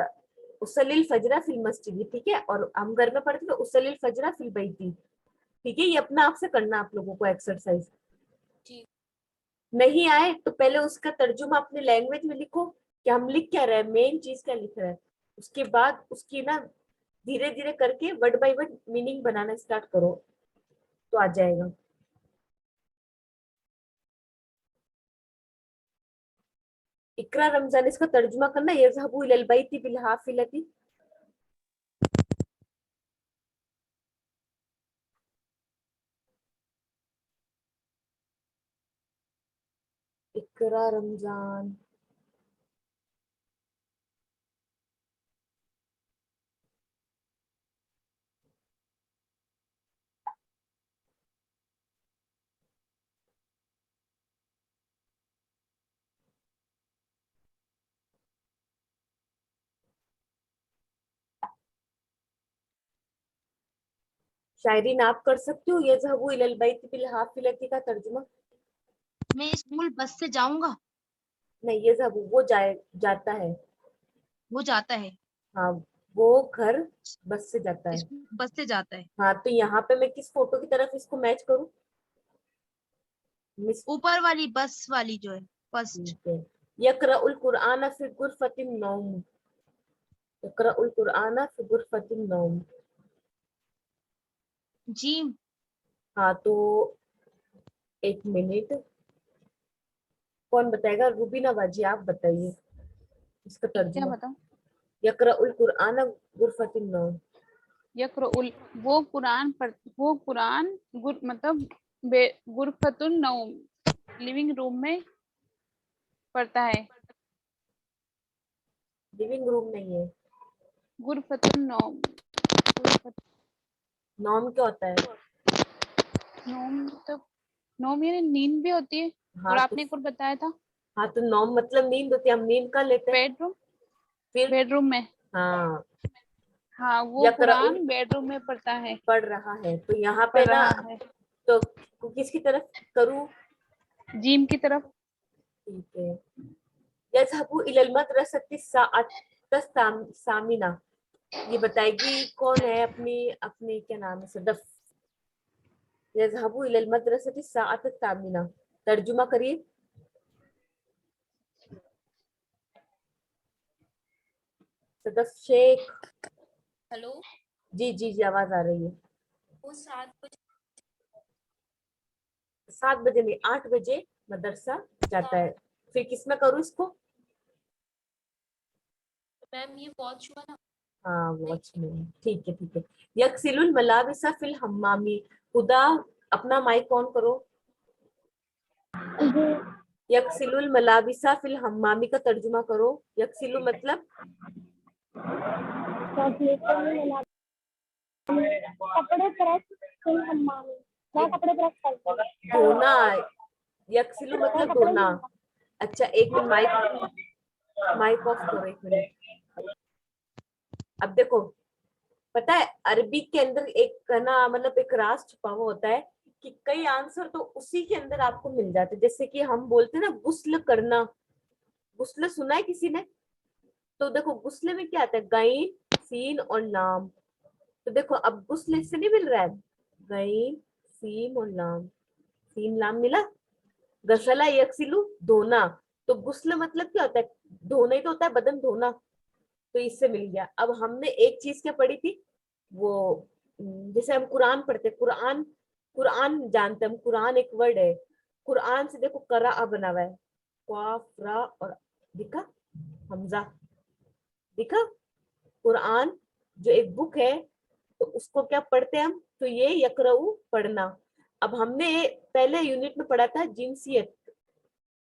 उसल्लिल फजरा फिल मस्जिद। ठीक है, और हम घर में पढ़ते हैं तो उसल्लिल फजरा फिल बैती। ठीक है, ये अपना आप से करना आप लोगों को एक्सरसाइज। नहीं आए तो पहले उसका तर्जुमा अपने लैंग्वेज में लिखो कि हम लिख क्या रहे हैं, मेन चीज क्या लिख रहे हैं। उसके बाद उसकी ना धीरे धीरे करके word by word meaning banana start करो, तो आ जाएगा। इकरा रमजान, इसका तर्जुमा करना, यज़हबु इलल बैति बिल हाफिलती। इकरा रमजान, शायरीन आप कर सकते हो यज़हबु इलल बैति बिल हाफिलति का तर्जुमा? मैं स्कूल बस से जाऊंगा। नहीं, यज़हबु वो जाता है। वो जाता है। हाँ, वो घर बस से जाता है। स्कूल बस से जाता है। हाँ, तो यहाँ पे मैं किस फोटो की तरफ इसको मैच करूँ? मिस ऊपर वाली बस वाली जो है फर्स्ट। ठीक है। यक़रउल कुरआन फी गुरफतिन नौम। यक़रउल कुरआन फी गुरफतिन नौम। जी। हाँ, तो एक मिनट, कौन बताएगा? रुबीना बाजी आप बताइए इसका क्या तर्जुमा। बताऊं? यक़रउल कुरआन गुरफतिन नौम। यक़रउल वो कुरान मतलब गुरफतुन नौम लिविंग रूम में पढ़ता है। लिविंग रूम नहीं है। गुरफतुन नौम नौम क्या होता है? नौम मतलब नौम यानी नींद भी होती है। और हाँ तो आपने एक और बताया था हाँ तो नौम मतलब नींद होती है, हम नींद कर लेते हैं बेडरूम। फिर। बेडरूम में। हाँ, हाँ, वो यक़रउल कुरान बेडरूम में पढ़ता है। पढ़ रहा है, तो यहाँ पे पढ़ ना, रहा है। तो किसकी तरफ करूँ? जिम की तरफ। ठीक है। यज़हबु इलल मदरसति सामिना। ये बताएगी कौन है? अपनी अपनी क्या नाम है? सदफ। यज़हबु इलल मदरसति सामिना, तर्जुमा करिए। सदफ शेख। हेलो। जी जी जी, आवाज आ रही है। वो 7 बजे 7 बजे नहीं, 8 बजे मदरसा जाता है। फिर किसमें करूँ इसको? मैम ये वॉच हुआ ना। हाँ, वॉच में। ठीक है ठीक है। यक्सिलुल मलाबिसा फिल हम्मामी। खुदा अपना माइक ऑन करो। जी। यक्सिलुल मलाबिसा फिल हम्मामी का तर्जुमा करो। यक्सिलु मतलब कपड़े प्रेस फिर हम्माम में। मैं कपड़े प्रेस करती हूँ। धोना। यक्सिलु मैं मतलब कपड़े धोना। धोती अच्छा, एक मिनट, माइक ऑफ करो, एक मिनट। अब देखो, पता है अरबी के अंदर एक ना, मतलब एक राज छुपा हुआ होता है कि कई आंसर तो उसी के अंदर आपको मिल जाते हैं। जैसे कि हम बोलते हैं ना, गुस्ल करना। गुस्ल सुना है किसी ने? तो देखो, गुस्ले में क्या आता है? गईन, सीन और लाम। तो देखो, अब गुस्ल इससे नहीं मिल रहा है। गईन, सीन और लाम। सीन लाम मिला। गसला यक्सिलु धोना। तो गुस्ल मतलब क्या होता है? धोना ही तो होता है, बदन धोना। तो इससे मिल गया। अब हमने एक चीज क्या पढ़ी थी? वो जैसे हम कुरान पढ़ते, कुरान कुरान जानते हैं हम, कुरान एक वर्ड है। कुरान से देखो करा बना हुआ है, काफ रा और दिखा हमजा, दिखा। कुरान जो एक बुक है, तो उसको क्या पढ़ते हैं हम? तो ये यकरऊ पढ़ना। अब हमने पहले यूनिट में पढ़ा था जिनसियत,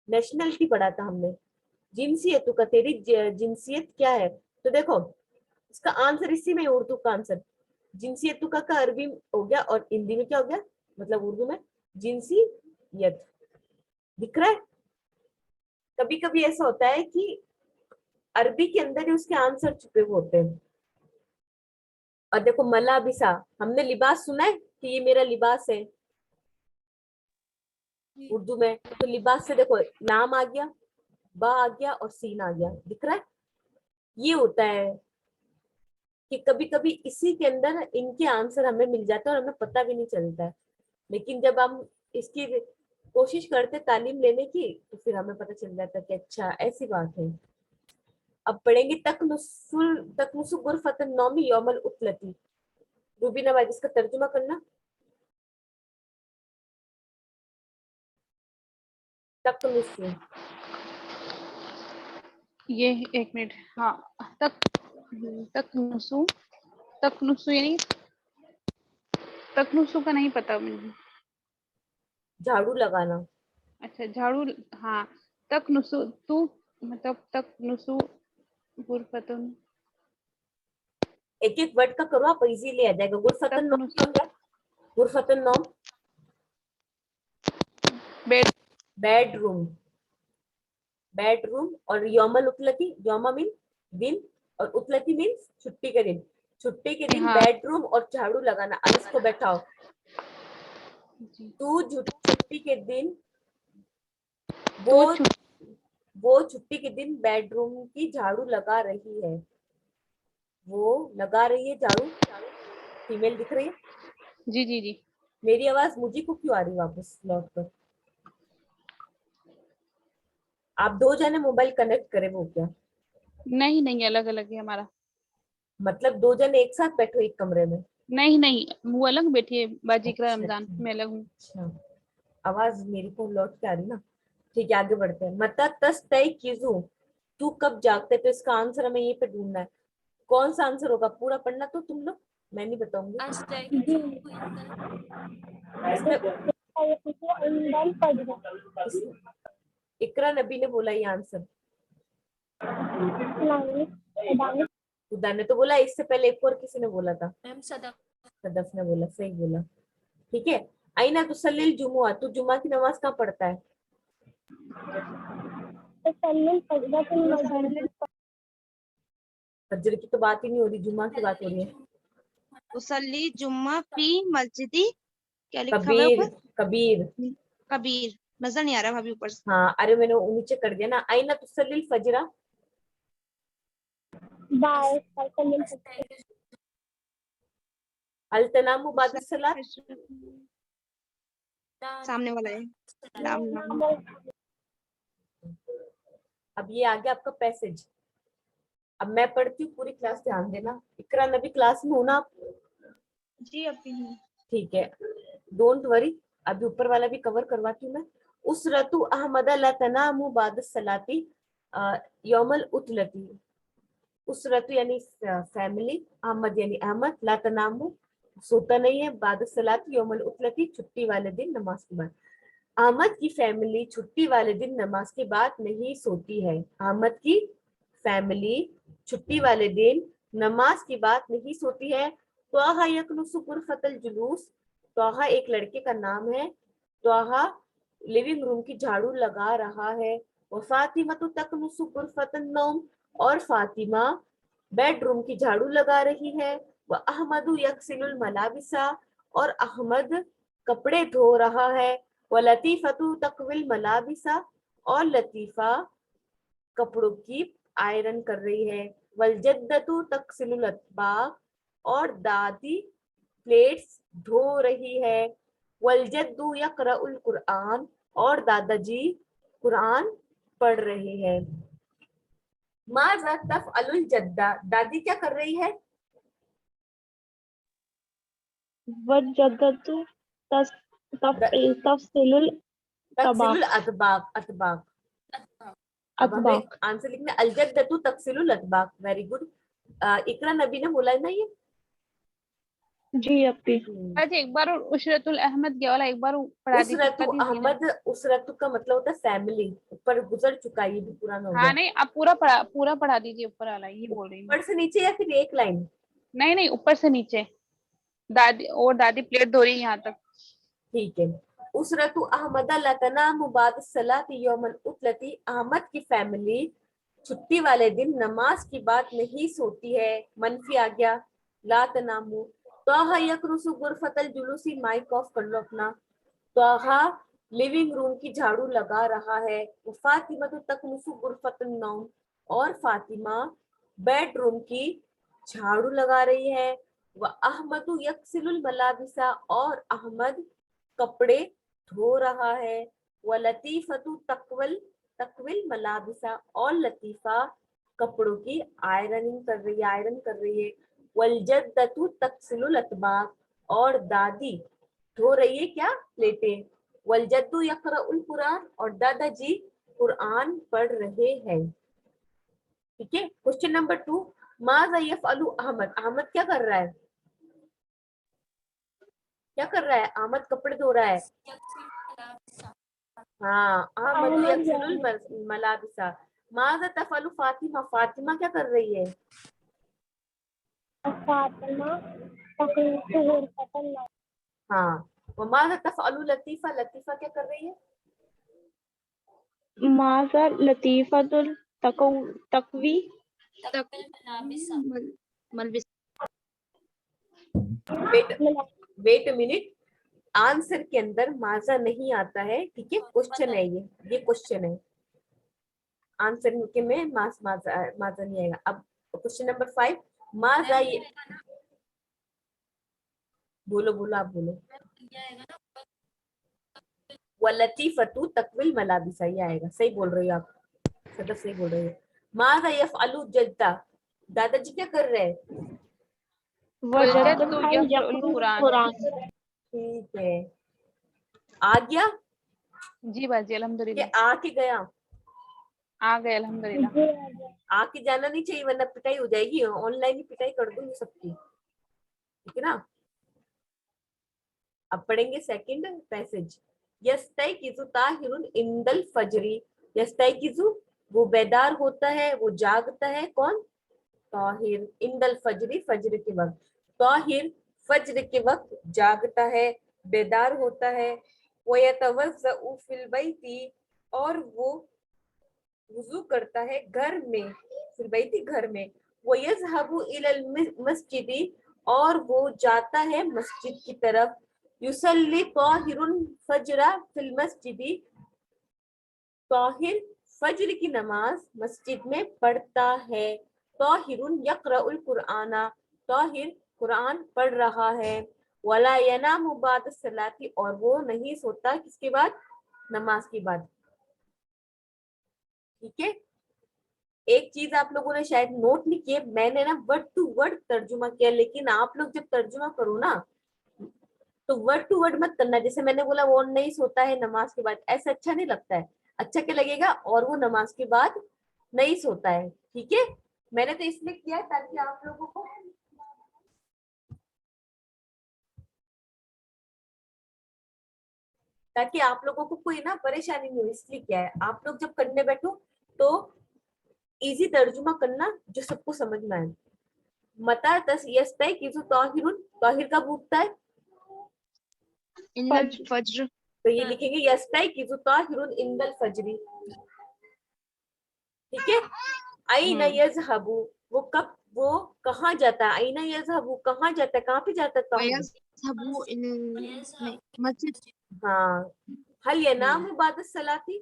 नेशनलिटी पढ़ा था हमने। जिनसियत का तेरी जिनसियत क्या है? तो देखो, इसका आंसर इसी में, उर्दू का आंसर जिनसियत का अरबी हो गया, और हिंदी में क्या हो गया, मतलब उर्दू में जिनसियत। दिख रहा है? कभी कभी ऐसा होता है कि अरबी के अंदर ही उसके आंसर छुपे हुए होते हैं। और देखो, मलाबिसा, हमने लिबास सुना है कि ये मेरा लिबास है उर्दू में। तो लिबास से देखो, नाम आ गया, बा आ गया और सीन आ गया। दिख रहा है? ये होता है कि कभी कभी इसी के अंदर इनके आंसर हमें मिल जाते हैं और हमें पता भी नहीं चलता है। लेकिन जब हम इसकी कोशिश करते तालीम लेने की, तो फिर हमें पता चल जाता है कि अच्छा ऐसी बात है। अब पढ़ेंगे तकनुसु गुरफतन नौमी यौमल उतलती। रूबीना भाई, इसका तर्जुमा करना। तकनुसु। ये एक मिनट। हाँ, तक तकनुसु तकनुसु यानी तकनुसु का नहीं पता मुझे। झाड़ू लगाना। अच्छा, झाड़ू। हाँ, तकनुसु तू मतलब तकनुसु गुरफतुन एक एक वर्ड का करो, आप इजीली आ जाएगा। गुरफतन नौम क्या तकनुसु हो गया? गुरफतन नौम बेड बेडरूम। बेडरूम। और यौमल उतलती, यौमा मीन दिन, और उतलती मीन छुट्टी का दिन। छुट्टी के दिन हाँ। बेडरूम और झाड़ू लगाना। अब इसको बैठाओ। जी। तू छुट्टी के दिन तो वो छुट्टी के दिन बेडरूम की झाड़ू लगा रही है। वो लगा रही है झाड़ू, फीमेल दिख रही है। जी जी जी। मेरी आवाज मुझे को क्यों आ रही है वापस लौट कर? आप दो जने मोबाइल कनेक्ट करे वो क्या? नहीं नहीं, अलग अलग है हमारा। मतलब दो जने एक साथ बैठो एक कमरे में? नहीं नहीं, वो अलग बैठी है बाजी, इकरा अच्छा रमजान, अच्छा मैं अलग हूँ। अच्छा, आवाज मेरी को लौट के आ रही ना। ठीक है, आगे बढ़ते हैं। मता तस तय कीजू, तू कब जागते? तो इसका आंसर हमें यहीं पे ढूंढना है। कौन सा आंसर होगा? पूरा पढ़ना तो तुम लोग, मैं नहीं बताऊंगी। आज तय जी कीजिए इसने ये पूछिए इंडियन फजर इसने- इकरा नबी ने बोला ये आंसर। नहीं दानिश खुदा ने तो बोला, इससे पहले एक और किसी ने बोला था। मैम सदक सदफ ने बोला, सही बोला। ठीक है। आईना तुसल्लिल जुमुआ, तू जुमा की नमाज कहाँ पढ़ता है? तसल्लुल फजरतुल मस्जिद फज्र की तो बात ही नहीं हो रही, जुमा की बात हो रही है। उसल्ली जुम्मा फी मस्जिदी, क्या लिखा हुआ है कबीर, ऊपर? कबीर। कबीर, नजर नहीं आ रहा भाभी ऊपर से। हाँ, अरे मैंने नीचे कर दिया ना। आईना तुसल्लिल फजरा, बाय तसल्लुल आज तय कीजिए अल तनामु बाद सलात। सामने वाला है, नाम नाम। फजर अब ये आ गया आपका पैसेज। अब मैं पढ़ती हूँ, पूरी क्लास ध्यान देना। इकरा नबी क्लास में हो ना आप? जी अभी हूँ। ठीक है, डोंट वरी, अभी ऊपर वाला भी कवर करवाती हूँ मैं। उस रतु अहमद ला तनामु बाद सलाती यौमल उतलती। उस रतु यानी फैमिली, अहमद यानी अहमद, ला तनामु सोता नहीं है, बाद सलाती यौमल उतलती छुट्टी वाले दिन नमाज के बाद। अहमद की फैमिली छुट्टी वाले दिन नमाज के बाद नहीं सोती है। अहमद की फैमिली छुट्टी वाले दिन नमाज की बात नहीं सोती है। त्वाहा यकनुसु गुरफतल जुलूस, त्वाहा एक लड़के का नाम है। त्वाहा लिविंग रूम की झाड़ू लगा रहा है। व फातिमा तो तकनुसु गुरफतन नौम, और फातिमा बेडरूम की झाड़ू लगा रही है। व अहमदु यक्सिलुल मलाबिसा, और अहमद कपड़े धो रहा है। व लतीफतु तकविल मलाबिसा, और लतीफा कपड़ों की आयरन कर रही है। वल जद्दतु तक्सिलुल अतबाक, और दादी प्लेट्स धो रही है। वल जद्दू यक़रउल कुरआन, और दादाजी कुरान पढ़ रहे हैं। माज़ा तफ़अलुल जद्दा, दादी क्या कर रही है? वजदतु तफसीलुल तक्सिलुल तबाक अतबाक, अतबाक। अतबाक अब हमें अतबाक आंसर लिखना है, अलजद्दतु तक्सिलुल अतबाक। Very good. इकरा नबी ने बोला है ना ये। जी अपी आज एक बार उशरतुल अहमद क्या वाला एक बार पढ़ा उसरतु कर दीजिए ना। अहमद, उसरतु का मतलब होता है फैमिली। ऊपर गुजर चुका है, ये भी पुराना हो हाँ गया। नहीं, अब पूरा पढ़ा दीजिए ऊपर वाला, ये बोल रही हूँ। ऊपर से नीचे या फिर एक लाइन? नहीं नहीं, ऊपर से नीचे। दादी और दादी प्लेट धो रही है यहाँ तक। ठीक है। उसरतु अहमद ला तनामु बाद सलाती यौमल उतलती, अहमद की फैमिली छुट्टी वाले दिन नमाज की बात नहीं सोती है। मनफी आ गया, ला तनामु। तोहा यकरुसु गुरफतल जुलूसी, माइक ऑफ कर लो अपना। तोहा लिविंग रूम की झाड़ू लगा रहा है। फातिमा तो तकनुसु गुरफतन नौम, और फातिमा बेडरूम की झाड़ू लगा रही है। व अहमदु यक्सिलुल मलाबिसा, और अहमद कपड़े धो रहा है। व लतीफतु तकवल तकविल मलाबिसा, और लतीफा कपड़ों की आयरनिंग कर रही है, आयरन कर रही है। वल जद्दतु तक्सिलुल अतबाक, और दादी धो रही है क्या? प्लेटें। वल जद्दू यक़रउल कुरान, और दादाजी कुरान पढ़ रहे हैं। ठीक है। क्वेश्चन नंबर 2, माज़ा यफ़अलु अहमद, अहमद क्या कर रहा है? क्या कर रहा है? अहमद कपड़े धो रहा है। यक्सिल मलाबिसा हाँ, अहमद अहमद यक्सिलुल मलाबिसा। माज़ा तफ़अलु फातिमा, फातिमा क्या कर रही है? फातिमा तकनुसु गुरफतल हाँ। व माज़ा तफ़अलु लतीफा, लतीफा क्या कर रही है? Maaza लतीफतुल तकवी तकविल मलाबिसा मलबिस wait a minute, answer के अंदर माजा नहीं आता है, ठीक है, क्वेश्चन है ये क्वेश्चन है, आंसर के में माजा नहीं आएगा। अब क्वेश्चन नंबर 5, माजा ये, बोलो बोलो आप बोलो। वलतीफतु तकविल मलाबिसा, ये आएगा, सही बोल रही हो आप, सदफ सही बोल रही हो। माजा यफअलु जद्दा, दादाजी क्या कर रहे हैं? वजदतु यक़रउल कुरान। ठीक है, आ गया जी बाजी कि अल्हम्दुलिल्लाह आ के गया? आ गए अल्हम्दुलिल्लाह। आके जाना नहीं चाहिए वरना पिटाई हो जाएगी, ऑनलाइन ही पिटाई कर दूंगी सबकी, ठीक है ना। अब पढ़ेंगे सेकंड पैसेज। यस्तयकिज़ु ताहिरुन इंदल फजरी, यस्तयकिज़ु वो बेदार होता है, वो जागता है, कौन? ताहिर, इंदल फजरी फजर के वक्त, ताहिर फजर के वक्त जागता है, बेदार होता है। वो यतवज़्ज़उ फिल बैती, और वो वुजू करता है घर में, फिल बैती घर में। वो यज़हबु इलल मस्जिदी, और वो जाता है मस्जिद की तरफ। युसल्ली ताहिरुन फजरा फिल मस्जिदी, ताहिर फजर की नमाज मस्जिद में पढ़ता है। ताहिरुन यक़रउल कुरआना, ताहिर कुरान पढ़ रहा है। वला यनामु बाद सलाती, और वो नहीं सोता किसके बाद? नमाज के बाद, ठीक है। एक चीज आप लोगों ने शायद नोट नहीं किए, मैंने ना वर्ड टू वर्ड तर्जुमा किया, लेकिन आप लोग जब तर्जुमा करो ना तो वर्ड टू वर्ड मत करना। जैसे मैंने बोला वो नहीं सोता है नमाज के बाद, ऐसा अच्छा नहीं लगता है। अच्छा क्या लगेगा? और वो नमाज के बाद नहीं सोता है, ठीक है। मैंने तो इसलिए किया है ताकि आप लोगों को कोई ना परेशानी नहीं हो, इसलिए क्या है, आप लोग जब करने बैठो तो इजी तर्जुमा करना जो सबको समझ में आए। मता यस्तयकिज़ु ताहिरुन, ताहिर कब उठता है? इंदल फज्र। तो ये लिखेंगे यस्तयकिज़ु ताहिरुन इंदल फजरी, ठीक है। अयना यज़हबु, वो कहाँ जाता है? अयना यज़हबु, कहाँ जाता है, कहाँ पे जाता है ताहिर? वयज़हबु नहीं, मस्जिद। हाँ। हल यनामु बाद सलाती,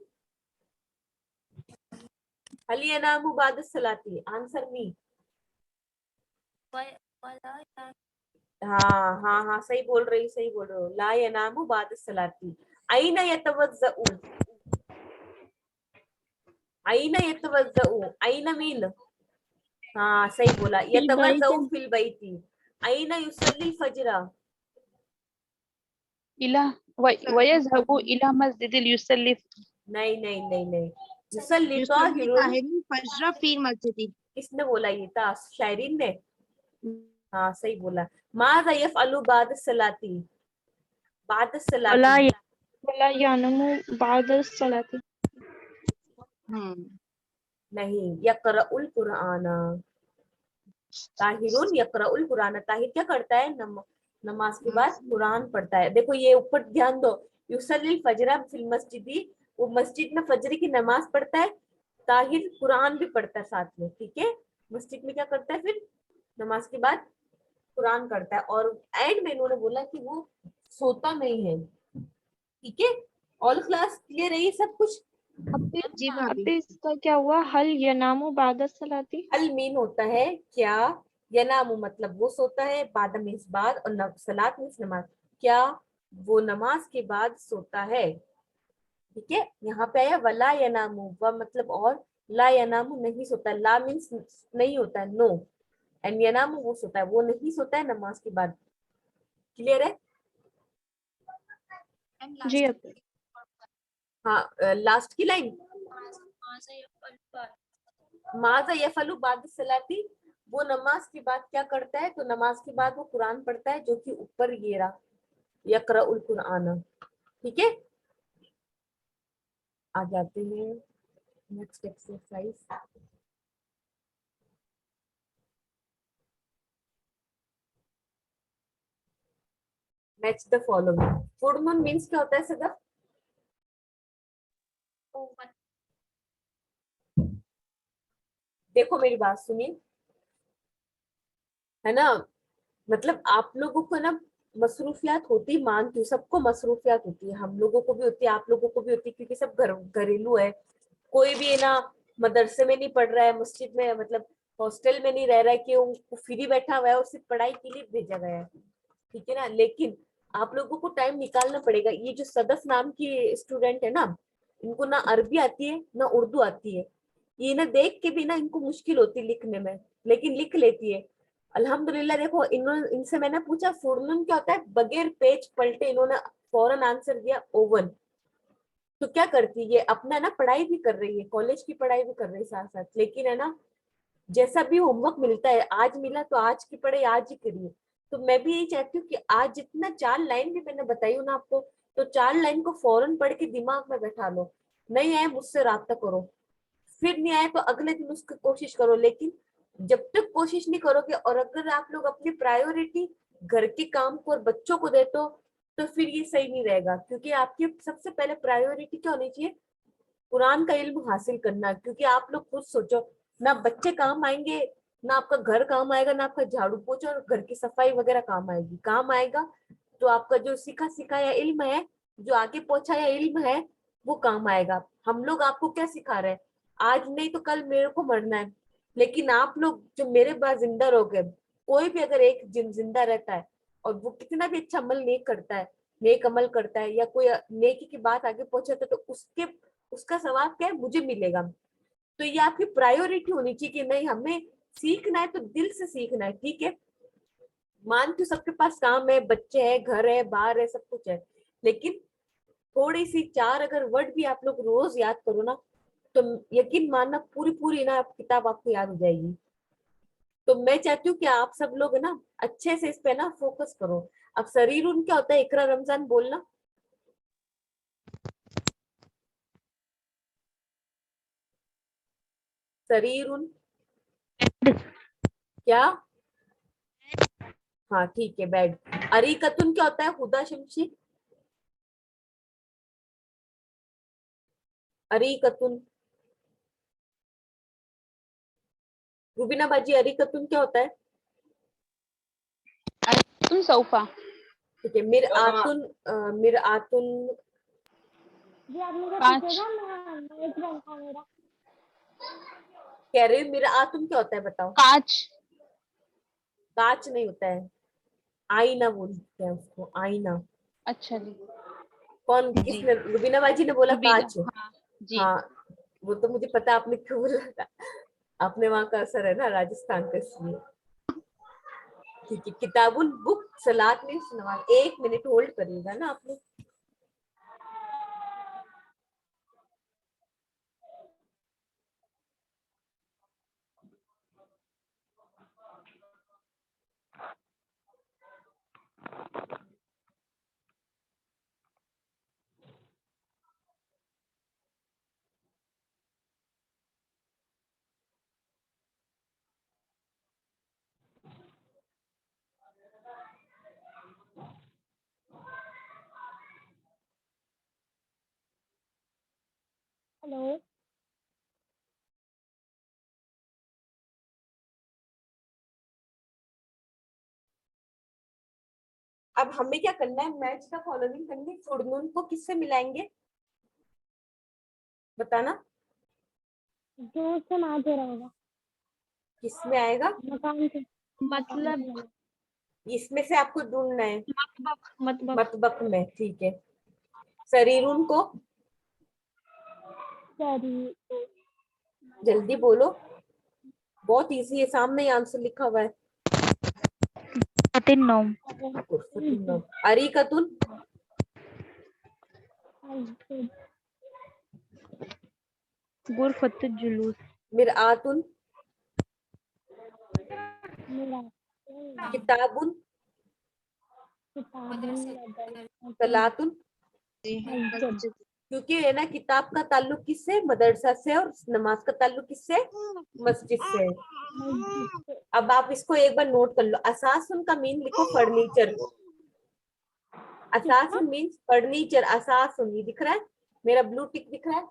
हल यनामु बाद सलाती, आंसर मी। हाँ हाँ हाँ, सही बोल रही हो। ला यनामु बाद सलाती। अयना यतवज़्ज़उ, अयना यतवज़्ज़उ, अयना मीन, हाँ सही बोला, यतवज़्ज़उ फिल बैती। अयना युसल्ली फजरा, इला वयज़हबु इला मस्जिदिल युसल्ली। नहीं नहीं नहीं नहीं, युसल्ली युसल्ली ताहिरुन, ताहिरुन फज्र फी मस्जिदी। किसने बोला? ये था शायरीन ने, हाँ सही बोला। माज़ा यफ़अलु बाद सलाती, बाद सलाती, वला यानमु बाद सलाती। नहीं, यक़रउल कुरआना, ताहिरुन यक़रउल कुरान, ताहिर क्या करता है? नमाज के बाद कुरान पढ़ता है। देखो ये ऊपर ध्यान दो, युसल्लिल फजरा फिल मस्जिदी, वो मस्जिद में फजर की नमाज पढ़ता है, ताहिर कुरान भी पढ़ता है साथ में, ठीक है। मस्जिद में क्या करता है फिर? नमाज के बाद कुरान करता है। और एंड में इन्होंने बोला कि वो सोता नहीं है, ठीक है। ऑल क्लास क्लियर है ये सब कुछ? जी भाभी। अभी इसका क्या हुआ? हल यनामु बाद सलाती। अल मीन होता है क्या, यनामु मतलब वो सोता है, बाद मीन्स बाद, और सलात मीन्स नमाज, क्या वो नमाज के बाद सोता है, ठीक है। यहाँ पे आया वला यनामु, व मतलब और, ला यनामु नहीं सोता, ला मीन्स नहीं होता है, नो, एंड यनामु वो सोता है, वो नहीं सोता है नमाज के बाद। क्लियर है? जी अब हाँ, लास्ट की लाइन, माजा यफलु बाद सलाती, वो नमाज के बाद क्या करता है? तो नमाज के बाद वो कुरान पढ़ता है, जो कि ऊपर ये रहा, यक़रउल कुरआन, ठीक है। आ जाते हैं next exercise. Match the following. Full moon means क्या होता है सदफ? देखो मेरी बात सुनिए, है ना, मतलब आप लोगों को ना मसरूफियात होती, मानती हूँ, सबको मसरूफियात होती है, हम लोगों को भी होती है, आप लोगों को भी होती है, क्योंकि सब घरेलू है। कोई भी है ना मदरसे में नहीं पढ़ रहा है, मस्जिद में, मतलब हॉस्टल में नहीं रह रहा है कि वो फ्री बैठा हुआ है और सिर्फ पढ़ाई के लिए भेजा गया है, ठीक है ना। लेकिन आप लोगों को टाइम निकालना पड़ेगा। ये जो सदफ नाम की स्टूडेंट है ना, इनको ना अरबी आती है ना उर्दू आती है। ये ना देख के भी ना इनको मुश्किल होती है लिखने में, लेकिन लिख लेती है अल्हम्दुलिल्लाह। देखो इन्होंने, इनसे मैंने पूछा फुरनून क्या होता है, बगैर पेज पलटे इन्होंने फौरन आंसर दिया, ओवन। तो क्या करती है, ये अपना ना पढ़ाई भी कर रही है, कॉलेज की पढ़ाई भी कर रही है साथ साथ, लेकिन है ना जैसा भी होमवर्क मिलता है, आज मिला तो आज की पढ़ाई आज ही करिए। तो मैं भी यही चाहती हूँ कि आज जितना 4 लाइन भी मैंने बताई हूँ ना आपको, तो 4 लाइन को फौरन पढ़ के दिमाग में बैठा लो। नहीं आए मुझसे राब्ता करो, फिर नहीं आए तो अगले दिन उसकी कोशिश करो। लेकिन जब तक कोशिश नहीं करोगे, और अगर आप लोग अपनी प्रायोरिटी घर के काम को और बच्चों को दे तो फिर ये सही नहीं रहेगा। क्योंकि आपकी सबसे पहले प्रायोरिटी क्या होनी चाहिए, कुरान का इल्म हासिल करना। क्योंकि आप लोग खुद सोचो, ना बच्चे काम आएंगे, ना आपका घर काम आएगा, ना आपका झाड़ू पोछा और घर की सफाई वगैरह काम आएगी। काम आएगा तो आपका जो सीखा सिखाया इल्म है, जो आगे पहुंचाया इल्म है, वो काम आएगा। हम लोग आपको क्या सिखा रहे हैं, आज नहीं तो कल मेरे को मरना है, लेकिन आप लोग जो मेरे बाद जिंदा रहोगे, कोई भी अगर एक जिंदा रहता है और वो कितना भी अच्छा अमल नेक करता है, नेक अमल करता है, या कोई नेकी की बात आगे पहुंचाता है, तो उसके उसका सवाब क्या है, मुझे मिलेगा। तो ये आपकी प्रायोरिटी होनी चाहिए कि नहीं, हमें सीखना है तो दिल से सीखना है, ठीक है। मानती हूँ सबके पास काम है, बच्चे हैं, घर है, बाहर है, सब कुछ है, लेकिन थोड़ी सी 4 अगर वर्ड भी आप लोग रोज याद करो ना, तो यकीन मानना पूरी पूरी ना किताब आपको याद हो जाएगी। तो मैं चाहती हूँ कि आप सब लोग ना अच्छे से इस पे ना फोकस करो। अब शरीरुन क्या होता है, इकरा रमजान बोलना। शरीरुन क्या, हाँ ठीक है, बैड। अरीकतुन क्या होता है, खुदा शमशी। अरीकतुन, रुबीना बाजी, अरीकतुन क्या होता है। तुम सोफा। ठीक है, मिर आतुन, मिर आतुन जी आप मुझे कांच। पूछेगा, मैं एक बन था मेरा। कह रही हूँ, मिर आतुन क्या होता है बताओ। कांच। कांच नहीं होता है, आईना बोलते हैं उसको, आईना। अच्छा जी। कौन, जी किसने, रुबीना बाजी ने बोला रुबीना, कांच। हाँ जी। हाँ, वो तो मुझे पता, आपने क्यों बोला था, आपने वहां का असर है ना राजस्थान का, इसलिए। ठीक है, किताबुल बुक, सलात मीन्स नमाज। 1 मिनट होल्ड करिएगा ना आप लोग। हेलो। अब हमें क्या करना है, मैच का फॉलोइंग करनी। फुड़नून को किससे मिलाएंगे बताना, जो उससे मार दे रहा होगा, किसमें आएगा। मकान से। मतलब इसमें से आपको ढूंढना है, मतलब मतबक में, ठीक है। शरीरुन को सॉरी। जल्दी बोलो, बहुत इजी है, सामने ही आंसर लिखा हुआ है। नोम। अरीकतुन, गुरफत जुलूस। मिरआतुन, मेरा किताबुन, किताब सलातुन। मस्जिद। क्योंकि है ना किताब का ताल्लुक किससे, मदरसा से, और नमाज का ताल्लुक किससे, मस्जिद से। अब आप इसको एक बार नोट कर लो। असासुन का मीन लिखो फर्नीचर। असासुन मीन्स फर्नीचर। असासुन, ये दिख रहा है, मेरा ब्लू टिक दिख रहा है,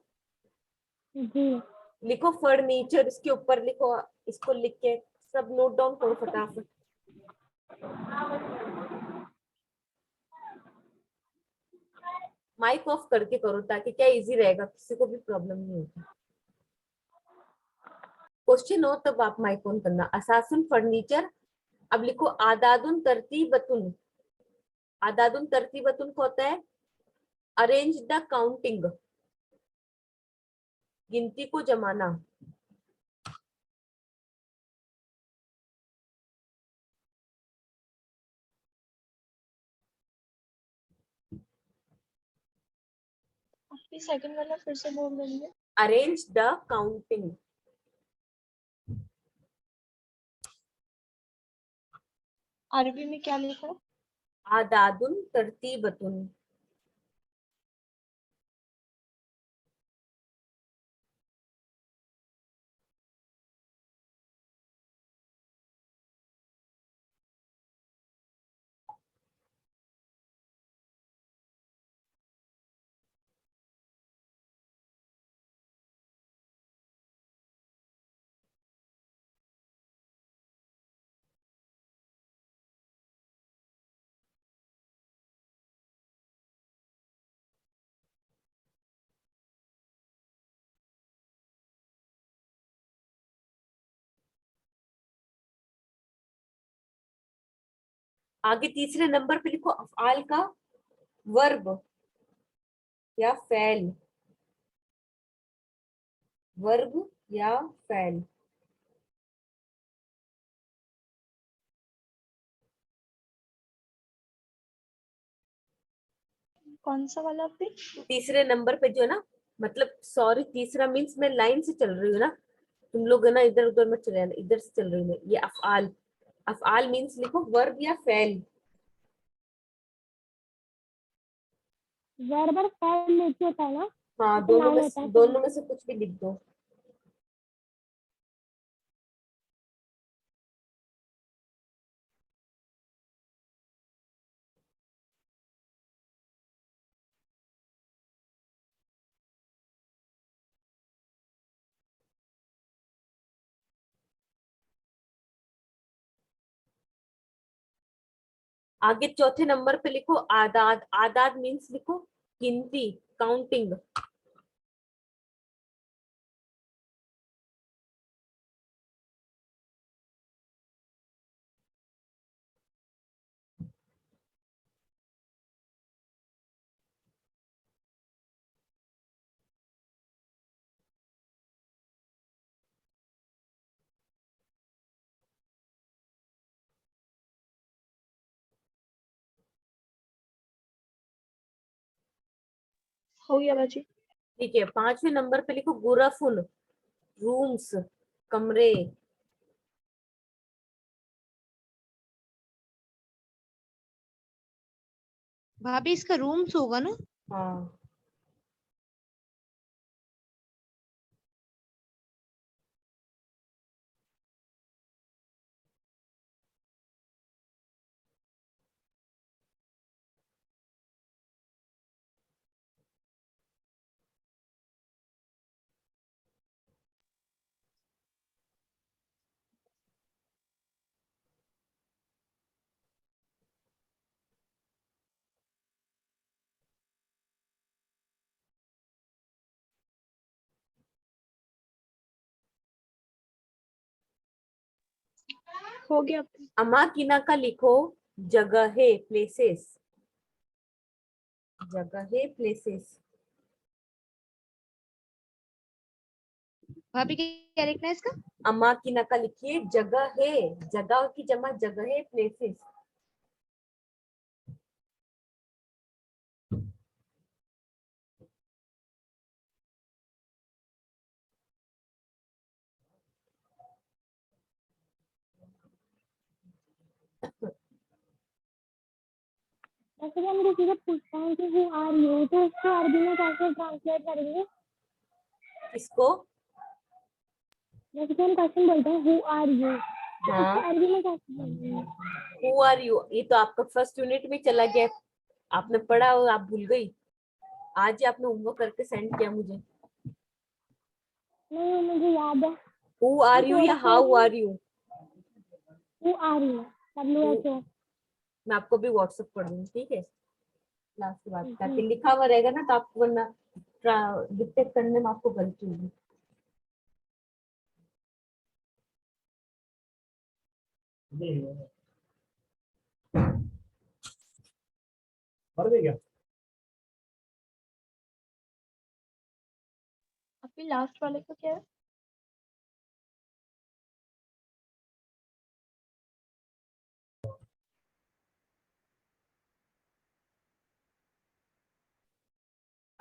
जी। लिखो फर्नीचर, इसके ऊपर लिखो, इसको लिख के सब नोट डाउन करो फटाफट। माइक ऑफ करके करो ताकि क्या इजी रहेगा, किसी को भी प्रॉब्लम नहीं होगी। क्वेश्चन हो तब आप माइक ऑन करना। असासुन फर्नीचर। अब लिखो आदादुन तरतीबतुन। आदादुन तरतीबतुन को होता है अरेंज द काउंटिंग, गिनती को जमाना। आपकी सेकंड वाला फिर से बोल देंगे। Arrange the counting. अरबी में क्या लिखा है? आदादुन तरतीबतुन। आगे तीसरे नंबर पे लिखो अफआल का वर्ब या फैल। वर्ब या फैल। कौन सा वाला पे? तीसरे नंबर पे जो है ना, मतलब सॉरी तीसरा मीन्स मैं लाइन से चल रही हूँ ना, तुम लोग है ना इधर उधर मत चले आना, इधर से चल रही हूँ मैं। ये अफआल। अफआल मीन्स लिखो वर्ब या फैल। वर्ब और फैल नीचे होता है ना? हाँ, तो नाउन होता है। दोनों में से कुछ भी लिख दो। आगे चौथे नंबर पे लिखो आदाद। आदाद मीन्स लिखो गिनती, काउंटिंग। हो गया बाजी। ठीक है, पांचवें नंबर पे लिखो गुरफुन, रूम्स, कमरे। भाभी इसका रूम्स होगा ना? हाँ, हो गया। अमाकिना का लिखो जगहे, प्लेसेस। जगहे, प्लेसेस। भाभी क्या लिखना है इसका? अमाकिना का लिखिए जगहे, जगह की जमा जगहे, प्लेसेस। जैसे कि हम किसी से पूछते हैं कि हु आर यू, तो उसको अरबी में कैसे ट्रांसलेट करेंगे? इसको जैसे कि हम क्वेश्चन बोलते हैं हु आर यू, हाँ, अरबी में कैसे बोलेंगे? हु आर यू, ये तो आपका फर्स्ट यूनिट में चला गया, आपने पढ़ा और आप भूल गई। आज ही आपने होमवर्क करके सेंड किया मुझे। नहीं, मुझे याद है। हु आर यू या how are you? Who are you, WHO। मैं आपको भी व्हाट्सएप कर दूंगी, ठीक है, क्लास के बाद, ताकि जी। लिखा हुआ रहेगा ना, तो आपको वरना डिक्टेट करने में आपको गलती होगी। अभी लास्ट वाले को क्या है?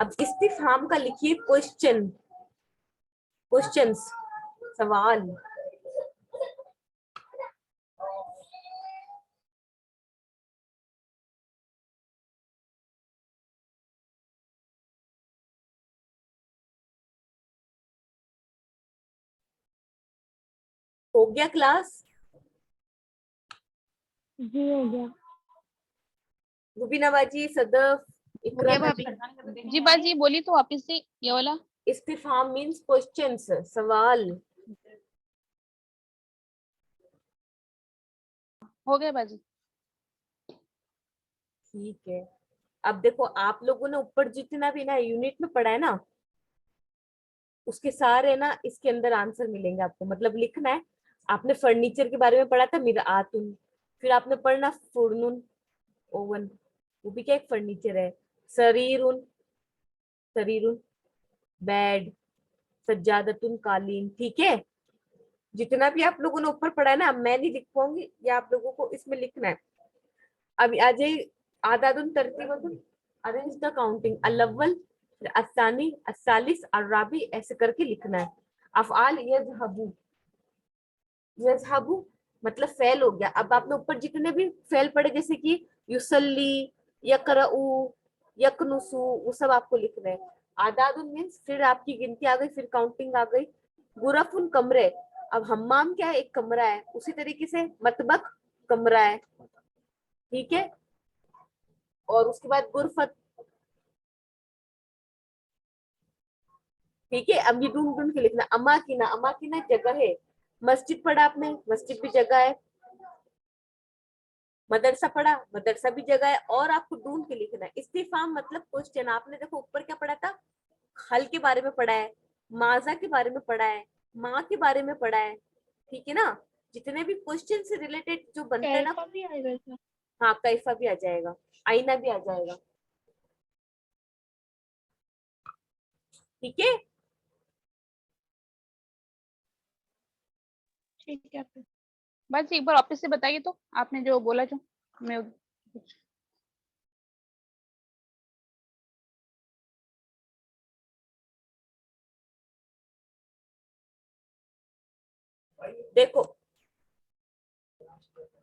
अब इस्तिफहाम का लिखिए क्वेश्चन, क्वेश्चंस, सवाल। हो गया क्लास? जी हो गया। रुबीना बाजी, सदफ, इकरा, गया भाभी। जी बाजी बोली तो वापस से ये वाला। इस्तिफहाम मीन्स क्वेश्चंस, सवाल। हो गया बाजी। ठीक है, अब देखो आप लोगों ने ऊपर जितना भी ना यूनिट में पढ़ा है ना, उसके सारे ना इसके अंदर आंसर मिलेंगे आपको। मतलब लिखना है, आपने फर्नीचर के बारे में पढ़ा था, मिरआतुन, फिर आपने पढ़ना फुरनुन, ओवन, वो भी क्या एक फर्नीचर है। सरीरुन, सरीरुन बेड, सज्जादतुन कालीन, ठीक है। जितना भी आप लोगों ने ऊपर पढ़ा है ना, मैं नहीं लिख पाऊंगी, या आप लोगों को इसमें लिखना है। अभी आ जाइए, आदादुन तरतीबतुन, अरेंज द काउंटिंग, अल-अव्वल, फिर अस्सानी, अस्सालिस, अर्राबी, ऐसे करके लिखना है। अफआल यज़हबू, यज़हबू मतलब फेल हो गया। अब आपने ऊपर जितने भी फेल पढ़े, जैसे कि युसल्ली, यकरऊ, यकनुसु, वो सब आपको लिखना है। आदादुन मीन्स फिर आपकी गिनती आ गई, फिर काउंटिंग आ गई। गुरफुन कमरे, अब हम्माम क्या है, एक कमरा है, उसी तरीके से मतबक कमरा है, ठीक है। और उसके बाद गुरफत, ठीक है। अब ये ढूंढ ढूंढ के लिखना। अमाकिना, अमाकिना जगह है। मस्जिद पढ़ा आपने, मस्जिद भी जगह है। मदरसा पढ़ा, मदरसा भी जगह है। और आपको ढूंढ के लिखना है। इस्तिफाम मतलब क्वेश्चन। आपने देखो ऊपर क्या पढ़ा था, हल के बारे में पढ़ा है, माजा के बारे में पढ़ा है, माँ के बारे में पढ़ा है, ठीक है ना। जितने भी क्वेश्चन से रिलेटेड जो बनता है ना, कैफा भी आएगा इसमें? हाँ कैफा भी आ जाएगा, आईना भी आ जाएगा, ठीक है। ठीक है फिर। बाजी एक बार वापस से बताइए तो, आपने जो बोला जो मैं देखो,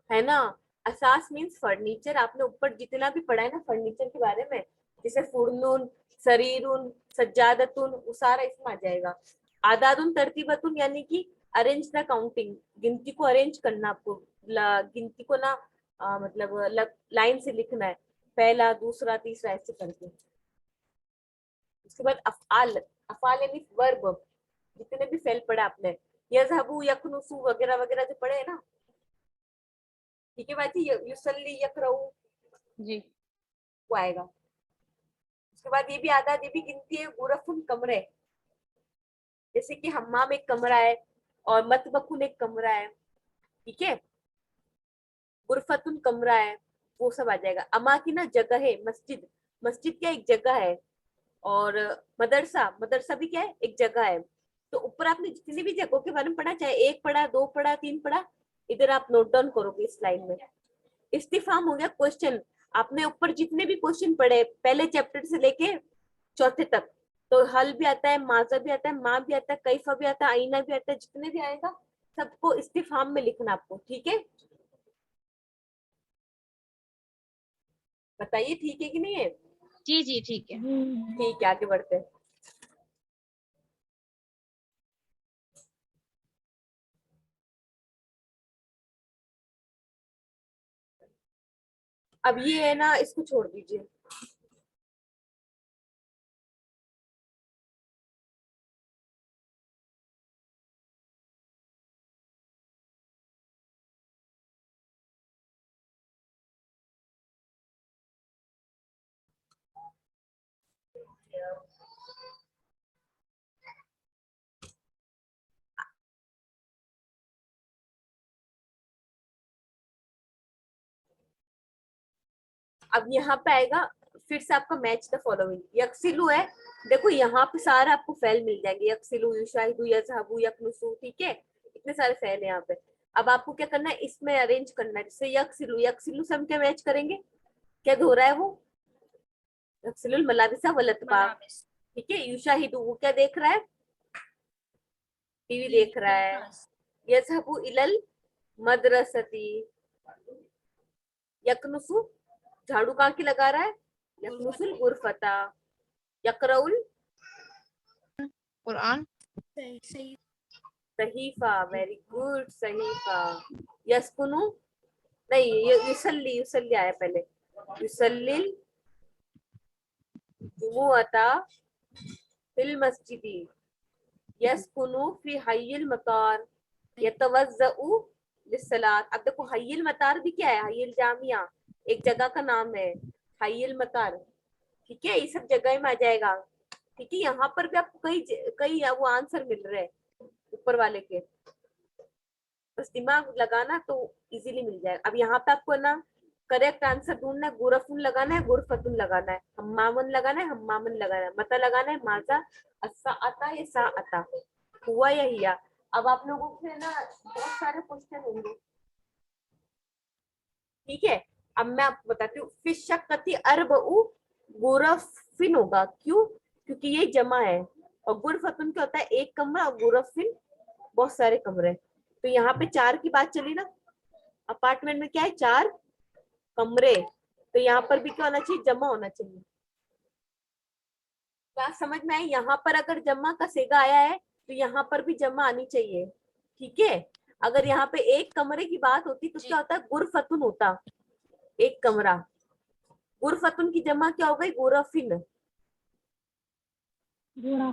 है ना, असास मीन्स फर्नीचर। आपने ऊपर जितना भी पढ़ा है ना फर्नीचर के बारे में, जैसे फुरनून, सरीरुन, सज्जादतुन, वो सारा इसमें आ जाएगा। आदादुन तरतीबतुन यानी कि अरेंज द काउंटिंग, गिनती को अरेंज करना आपको। गिनती को ना मतलब लाइन से लिखना है, पहला दूसरा तीसरा ऐसे करके। उसके बाद अफआल, अफआल यानी वर्ब, जितने भी फेल पढ़े आपने, यज़हबू, यखनुसु वगैरह वगैरह जो पढ़े है ना, ठीक है बाजी। युसल्ली, यकरऊ, जी वो आएगा। उसके बाद ये भी आधा, ये भी गिनती है। गुरफुन कमरे, जैसे कि हम्माम एक कमरा है, और मतबकुन एक कमरा है, ठीक है। गुरफतुन कमरा है, वो सब आ जाएगा। अमा की ना जगह है, मस्जिद, मस्जिद क्या एक जगह है। और मदरसा, मदरसा भी क्या है, एक जगह है। तो ऊपर आपने जितनी भी जगहों के बारे में पढ़ा, चाहे एक पढ़ा, दो पढ़ा, तीन पढ़ा, इधर आप नोट डाउन करोगे इस लाइन में। इस्तिफाम हो गया क्वेश्चन। आपने ऊपर जितने भी क्वेश्चन पढ़े पहले चैप्टर से लेके चौथे तक, तो हल भी आता है, माजा भी आता है, माँ भी आता है, कैफा भी आता है, आईना भी आता है, जितने भी आएगा सबको इस्तिफाम में लिखना आपको, ठीक है। बताइए ठीक है कि नहीं है? जी जी ठीक है। ठीक है, आगे बढ़ते हैं। अब ये है ना, इसको छोड़ दीजिए। अब यहाँ पे आएगा फिर से आपका मैच द फॉलोइंग। यक्सिलु है, देखो यहाँ पे सारा आपको फैल मिल जाएंगे, यक्सिलु, युशाहिदु, यजहबु, यकनुसु, ठीक है, इतने सारे फैल है यहाँ पे। अब आपको क्या करना है, इसमें अरेंज करना है। जैसे यक्सिलु, यक्सिलु से हम क्या मैच करेंगे, क्या धो रहा है वो, यक्सिलुल मलाबिसा वलतबा, मलाबिस ठीक है। युशाहिदु वो क्या देख रहा है, टीवी देख रहा है। क्लास यजहबु इलल मदरसती, यकनुसु झाड़ू कहाँ की लगा रहा है, यकनुसुल गुरफता, यकरउल कुरान सही सही सहीफा, वेरी गुड, सहीफा। यस्कुनु नहीं, युसल्ली, युसल्ली आया पहले, युसल्लिल जुमुअता फिल मस्जिदी, यस्कुनु फी हय्यिल मतार, यतवज़्ज़उ लिस्सलात। अब देखो हय्यिल मतार भी क्या है, हय्यिल जामिया एक जगह का नाम है, हय्यिल मतार, ठीक है, ये सब जगह में आ जाएगा, ठीक है। यहाँ पर भी आपको कई कई वो आंसर मिल रहे हैं ऊपर वाले के, बस दिमाग लगाना तो इजीली मिल जाएगा। अब यहाँ पे आपको ना करेक्ट आंसर ढूंढना है, गुरफुन लगाना है, गुरफतुन लगाना है, हम्मामन लगाना है, हम्मामन लगाना है, मता लगाना है, माजा, अस्सा आता या सा आता, हुआ या हिया। अब आप लोगों के ना बहुत सारे क्वेश्चन होंगे, ठीक है। अब मैं आपको बताती हूँ, फिशक्कती अरबउ गुरफिन होगा, क्यों, क्योंकि ये जमा है, और गुरफतुन क्या होता है, एक कमरा, और गुरफिन बहुत सारे कमरे। तो यहाँ पे 4 की बात चली ना, अपार्टमेंट में क्या है, 4 कमरे, तो यहाँ पर भी क्या होना चाहिए, जमा होना चाहिए। क्या समझ में आई, यहाँ पर अगर जमा का सेगा आया है तो यहाँ पर भी जमा आनी चाहिए, ठीक है। अगर यहाँ पे एक कमरे की बात होती तो क्या होता है, गुरफतुन होता, एक कमरा। गुरफतुन की जमा क्या हो गई, गुरफिन, बुरा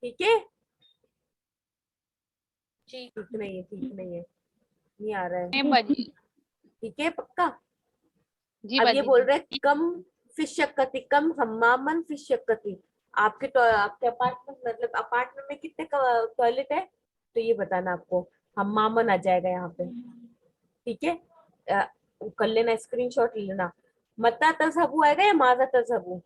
ठीक है। जी ठीक नहीं है, ठीक नहीं है, नहीं आ रहा है, नहीं बाजी, ठीक है पक्का। जी अब ये बाजी बोल जी। रहे हैं कम फिशक्कती, कम हम्मामन फिशक्कती, आपके अपार्टमेंट मतलब अपार्टमेंट में कितने टॉयलेट है, तो ये बताना आपको, हम्मामन आ जाएगा यहाँ पे, ठीक है। कर लेना, स्क्रीनशॉट ले लेना। मता तज़हबू आएगा या माजा तज़हबू,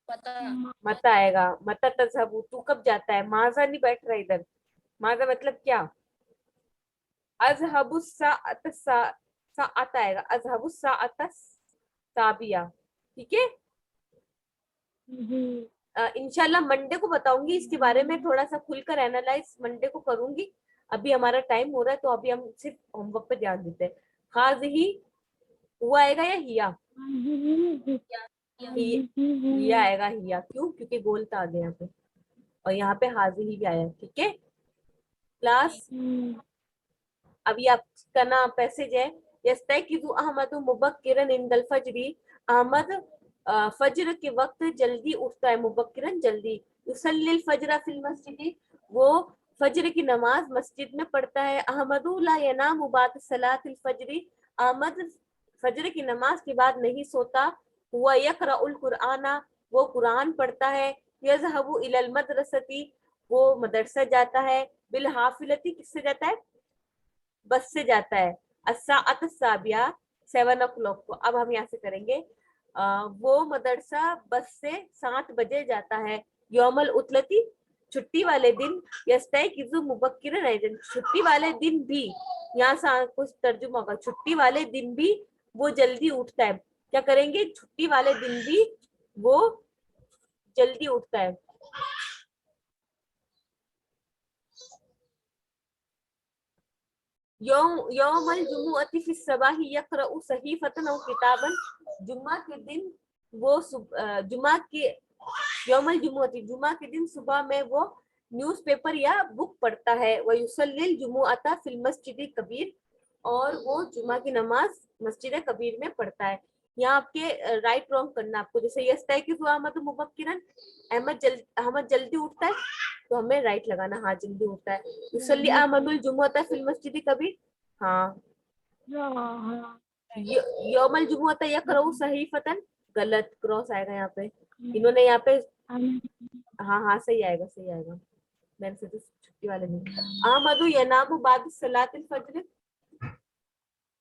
पता मता आएगा, मता तज़हबू, तू कब जाता है, माजा नहीं बैठ रहा इधर, माजा मतलब क्या, अज़हबु साअत साअत आएगा, अज़हबु साअत साबिया, ठीक है। इंशाल्लाह मंडे को बताऊंगी इसके बारे में, थोड़ा सा खुलकर एनालाइज मंडे को करूंगी। अभी हमारा टाइम हो रहा है, तो अभी हम सिर्फ होमवर्क पे ध्यान देते हैं। हाज़िही हुआ आएगा या हिया, हिया आएगा, हिया, क्यों, क्योंकि गोल था आगे यहाँ पे, और यहाँ पे हाज़िही भी आया, ठीक है क्लास। अभी आपका ना पैसेज है, यस्तयकिज़ु अहमद मुबक्किरन इंदल फजरी, अहमद फजर के वक्त जल्दी उठता है, मुबक्किरन जल्दी, युसल्लिल फजर फिल मस्जिद, वो फजर की नमाज मस्जिद में पढ़ता है, अहमदु ला यनामु बाद सलातिल फजरी, अहमद फजर की नमाज के बाद नहीं सोता, हुआ यक़रउल कुरआना, वो कुरान पढ़ता है, यज़हबु इलल मदरसती, वो मदरसा जाता है, बिल हाफिलती किससे जाता है, बस से जाता है, अस्साअत साबिया 7 o'clock को। अब हम यहाँ से करेंगे, वो मदरसा बस से 7 बजे जाता है, यौमल उतलती छुट्टी वाले दिन, यस्तयकिज़ु मुबक्किरन अयदन, छुट्टी वाले दिन भी, यहाँ से कुछ तर्जुमा होगा, छुट्टी वाले दिन भी वो जल्दी उठता है, क्या करेंगे, छुट्टी वाले दिन भी वो जल्दी उठता है। यौमल जुमुअती फी सबाही यक़रउ सहीफतन औ किताबन, जुम्मा के दिन वो जुम्मा के यौमल जुमुअती, जुम्मा के दिन सुबह में वो न्यूज़पेपर या बुक पढ़ता है, व युसल्लिल जुमुअता फिल मस्जिद कबीर, और वो जुम्मा की नमाज मस्जिद कबीर में पढ़ता है। यहाँ आपके राइट रॉन्ग करना आपको, जैसे यस्तयकिज़ु अहमद मुबक्किरन, अहमद जल्दी उठता है, तो हमें राइट लगाना, हाँ जल्दी उठता है। युसल्ली अहमदुल जुमुअता फिल मस्जिद कबीर, हाँ। यौमल जुमुअता यक़रउ सहीफतन, गलत, क्रॉस आएगा यहाँ पे। इन्होंने यहाँ पे अहमद हाँ सही आएगा, सही आएगा। मैंने से तो छुट्टी वाले नहीं। अहमदु यनामु बाद सलातिल फज्र,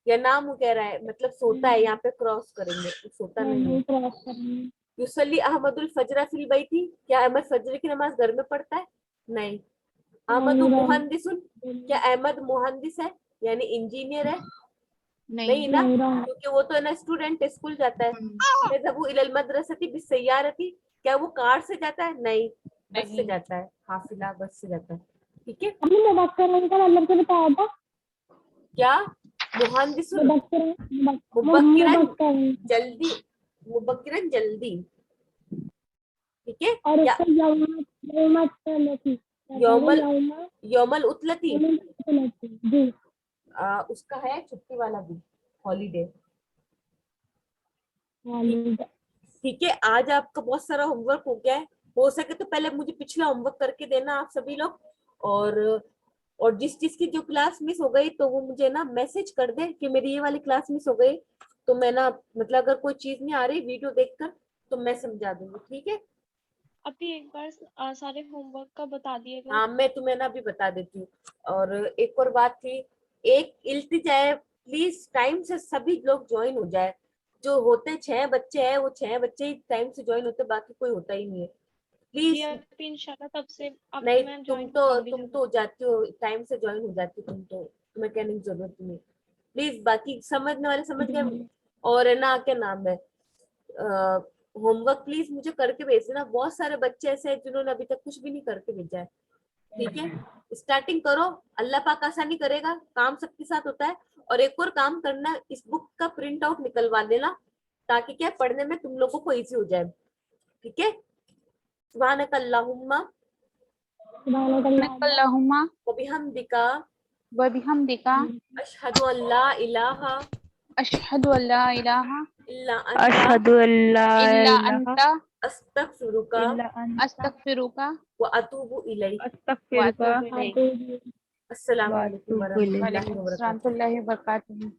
यनामु कह रहा है मतलब सोता है, यहाँ पे क्रॉस करेंगे, सोता नहीं है। नहीं क्रॉस करेंगे। युसल्ली अहमदुल फजरा फिल बैती, क्या अहमद फजर की नमाज घर में पढ़ता है? नहीं। अहमदु नहीं, मुहंदिसुन, क्या अहमद मुहंदिस है यानी इंजीनियर है? नहीं नहीं ना, नहीं wrong। क्योंकि वो तो है ना स्टूडेंट है, स्कूल जाता है। यज़हबु इलल मदरसती बिस्सय्यारती, क्या वो कार से जाता है? नहीं, बस से नहीं। जाता है। हाफिला बस से जाता है। ठीक है। हमने मुबक्किर का मतलब तो बताया था। क्या मुहंदिसुन, मुबक्किर मुबक्किरन जल्दी, मुबक्किरन जल्दी। ठीक है। और या उसको यौमल यौमल उतलती, जी उसका है छुट्टी वाला दिन, हॉलीडे। ठीक है। आज आपका बहुत सारा होमवर्क हो गया है। हो सके तो पहले मुझे पिछला होमवर्क करके देना आप सभी लोग, और जिस चीज की जो क्लास मिस हो गई तो वो मुझे ना मैसेज कर दे कि मेरी ये वाली क्लास मिस हो गई, तो मैं ना मतलब अगर कोई चीज नहीं आ रही वीडियो देखकर तो मैं समझा दूंगी। ठीक है। अभी एक बार सारे होमवर्क का बता दिएगा। हाँ मैं तुम्हें ना अभी बता देती हूँ। और एक और बात थी, एक इल्तिजा है, प्लीज टाइम से सभी लोग ज्वाइन हो जाए। जो होते 6 बच्चे हैं वो 6 बच्चे ही टाइम से ज्वाइन होते, बाकी कोई होता ही नहीं है। जी प्लीज। अभी इंशाल्लाह तब से अब नहीं मैं तुम ज्वाइन तो कर ली तुम हूँ। तो हो जाती हो, टाइम से ज्वाइन हो जाती हो तुम तो, तुम्हें कहने की जरूरत नहीं। प्लीज बाकी समझने वाले समझ गए। और है ना क्या नाम है, होमवर्क प्लीज मुझे करके भेज देना। बहुत सारे बच्चे ऐसे हैं जिन्होंने अभी तक कुछ भी नहीं करके भेजा है। ठीक है। स्टार्टिंग करो, अल्लाह पाक आसानी करेगा, काम सबके साथ होता है। और एक और काम करना, इस बुक का प्रिंट आउट निकलवा देना ताकि क्या पढ़ने में तुम लोगों को इजी हो जाए। ठीक है। सुब्हानक अल्लाहुम्मा अल्लाहुम्मा व बिहम्दिका व बिहम्दिका अशहदु अल्ला इलाहा अशहदु अल्ला इलाहा इल्ला अंता अशहदु अल्ला इल्ला इलाहा अंता अस्तगफिरुका इल्ला अंता अस्तगफिरुका व अतूबु इलैक। व अस्तगफिरुका अतूबु इलैक। अस्सलामु व अलैकुम व अतूबु इलैक। रहमतुल्लाहि वालेकुम व अस्सलाम बरकातुहू। व रहमतुल्लाहि व बरकातुहू।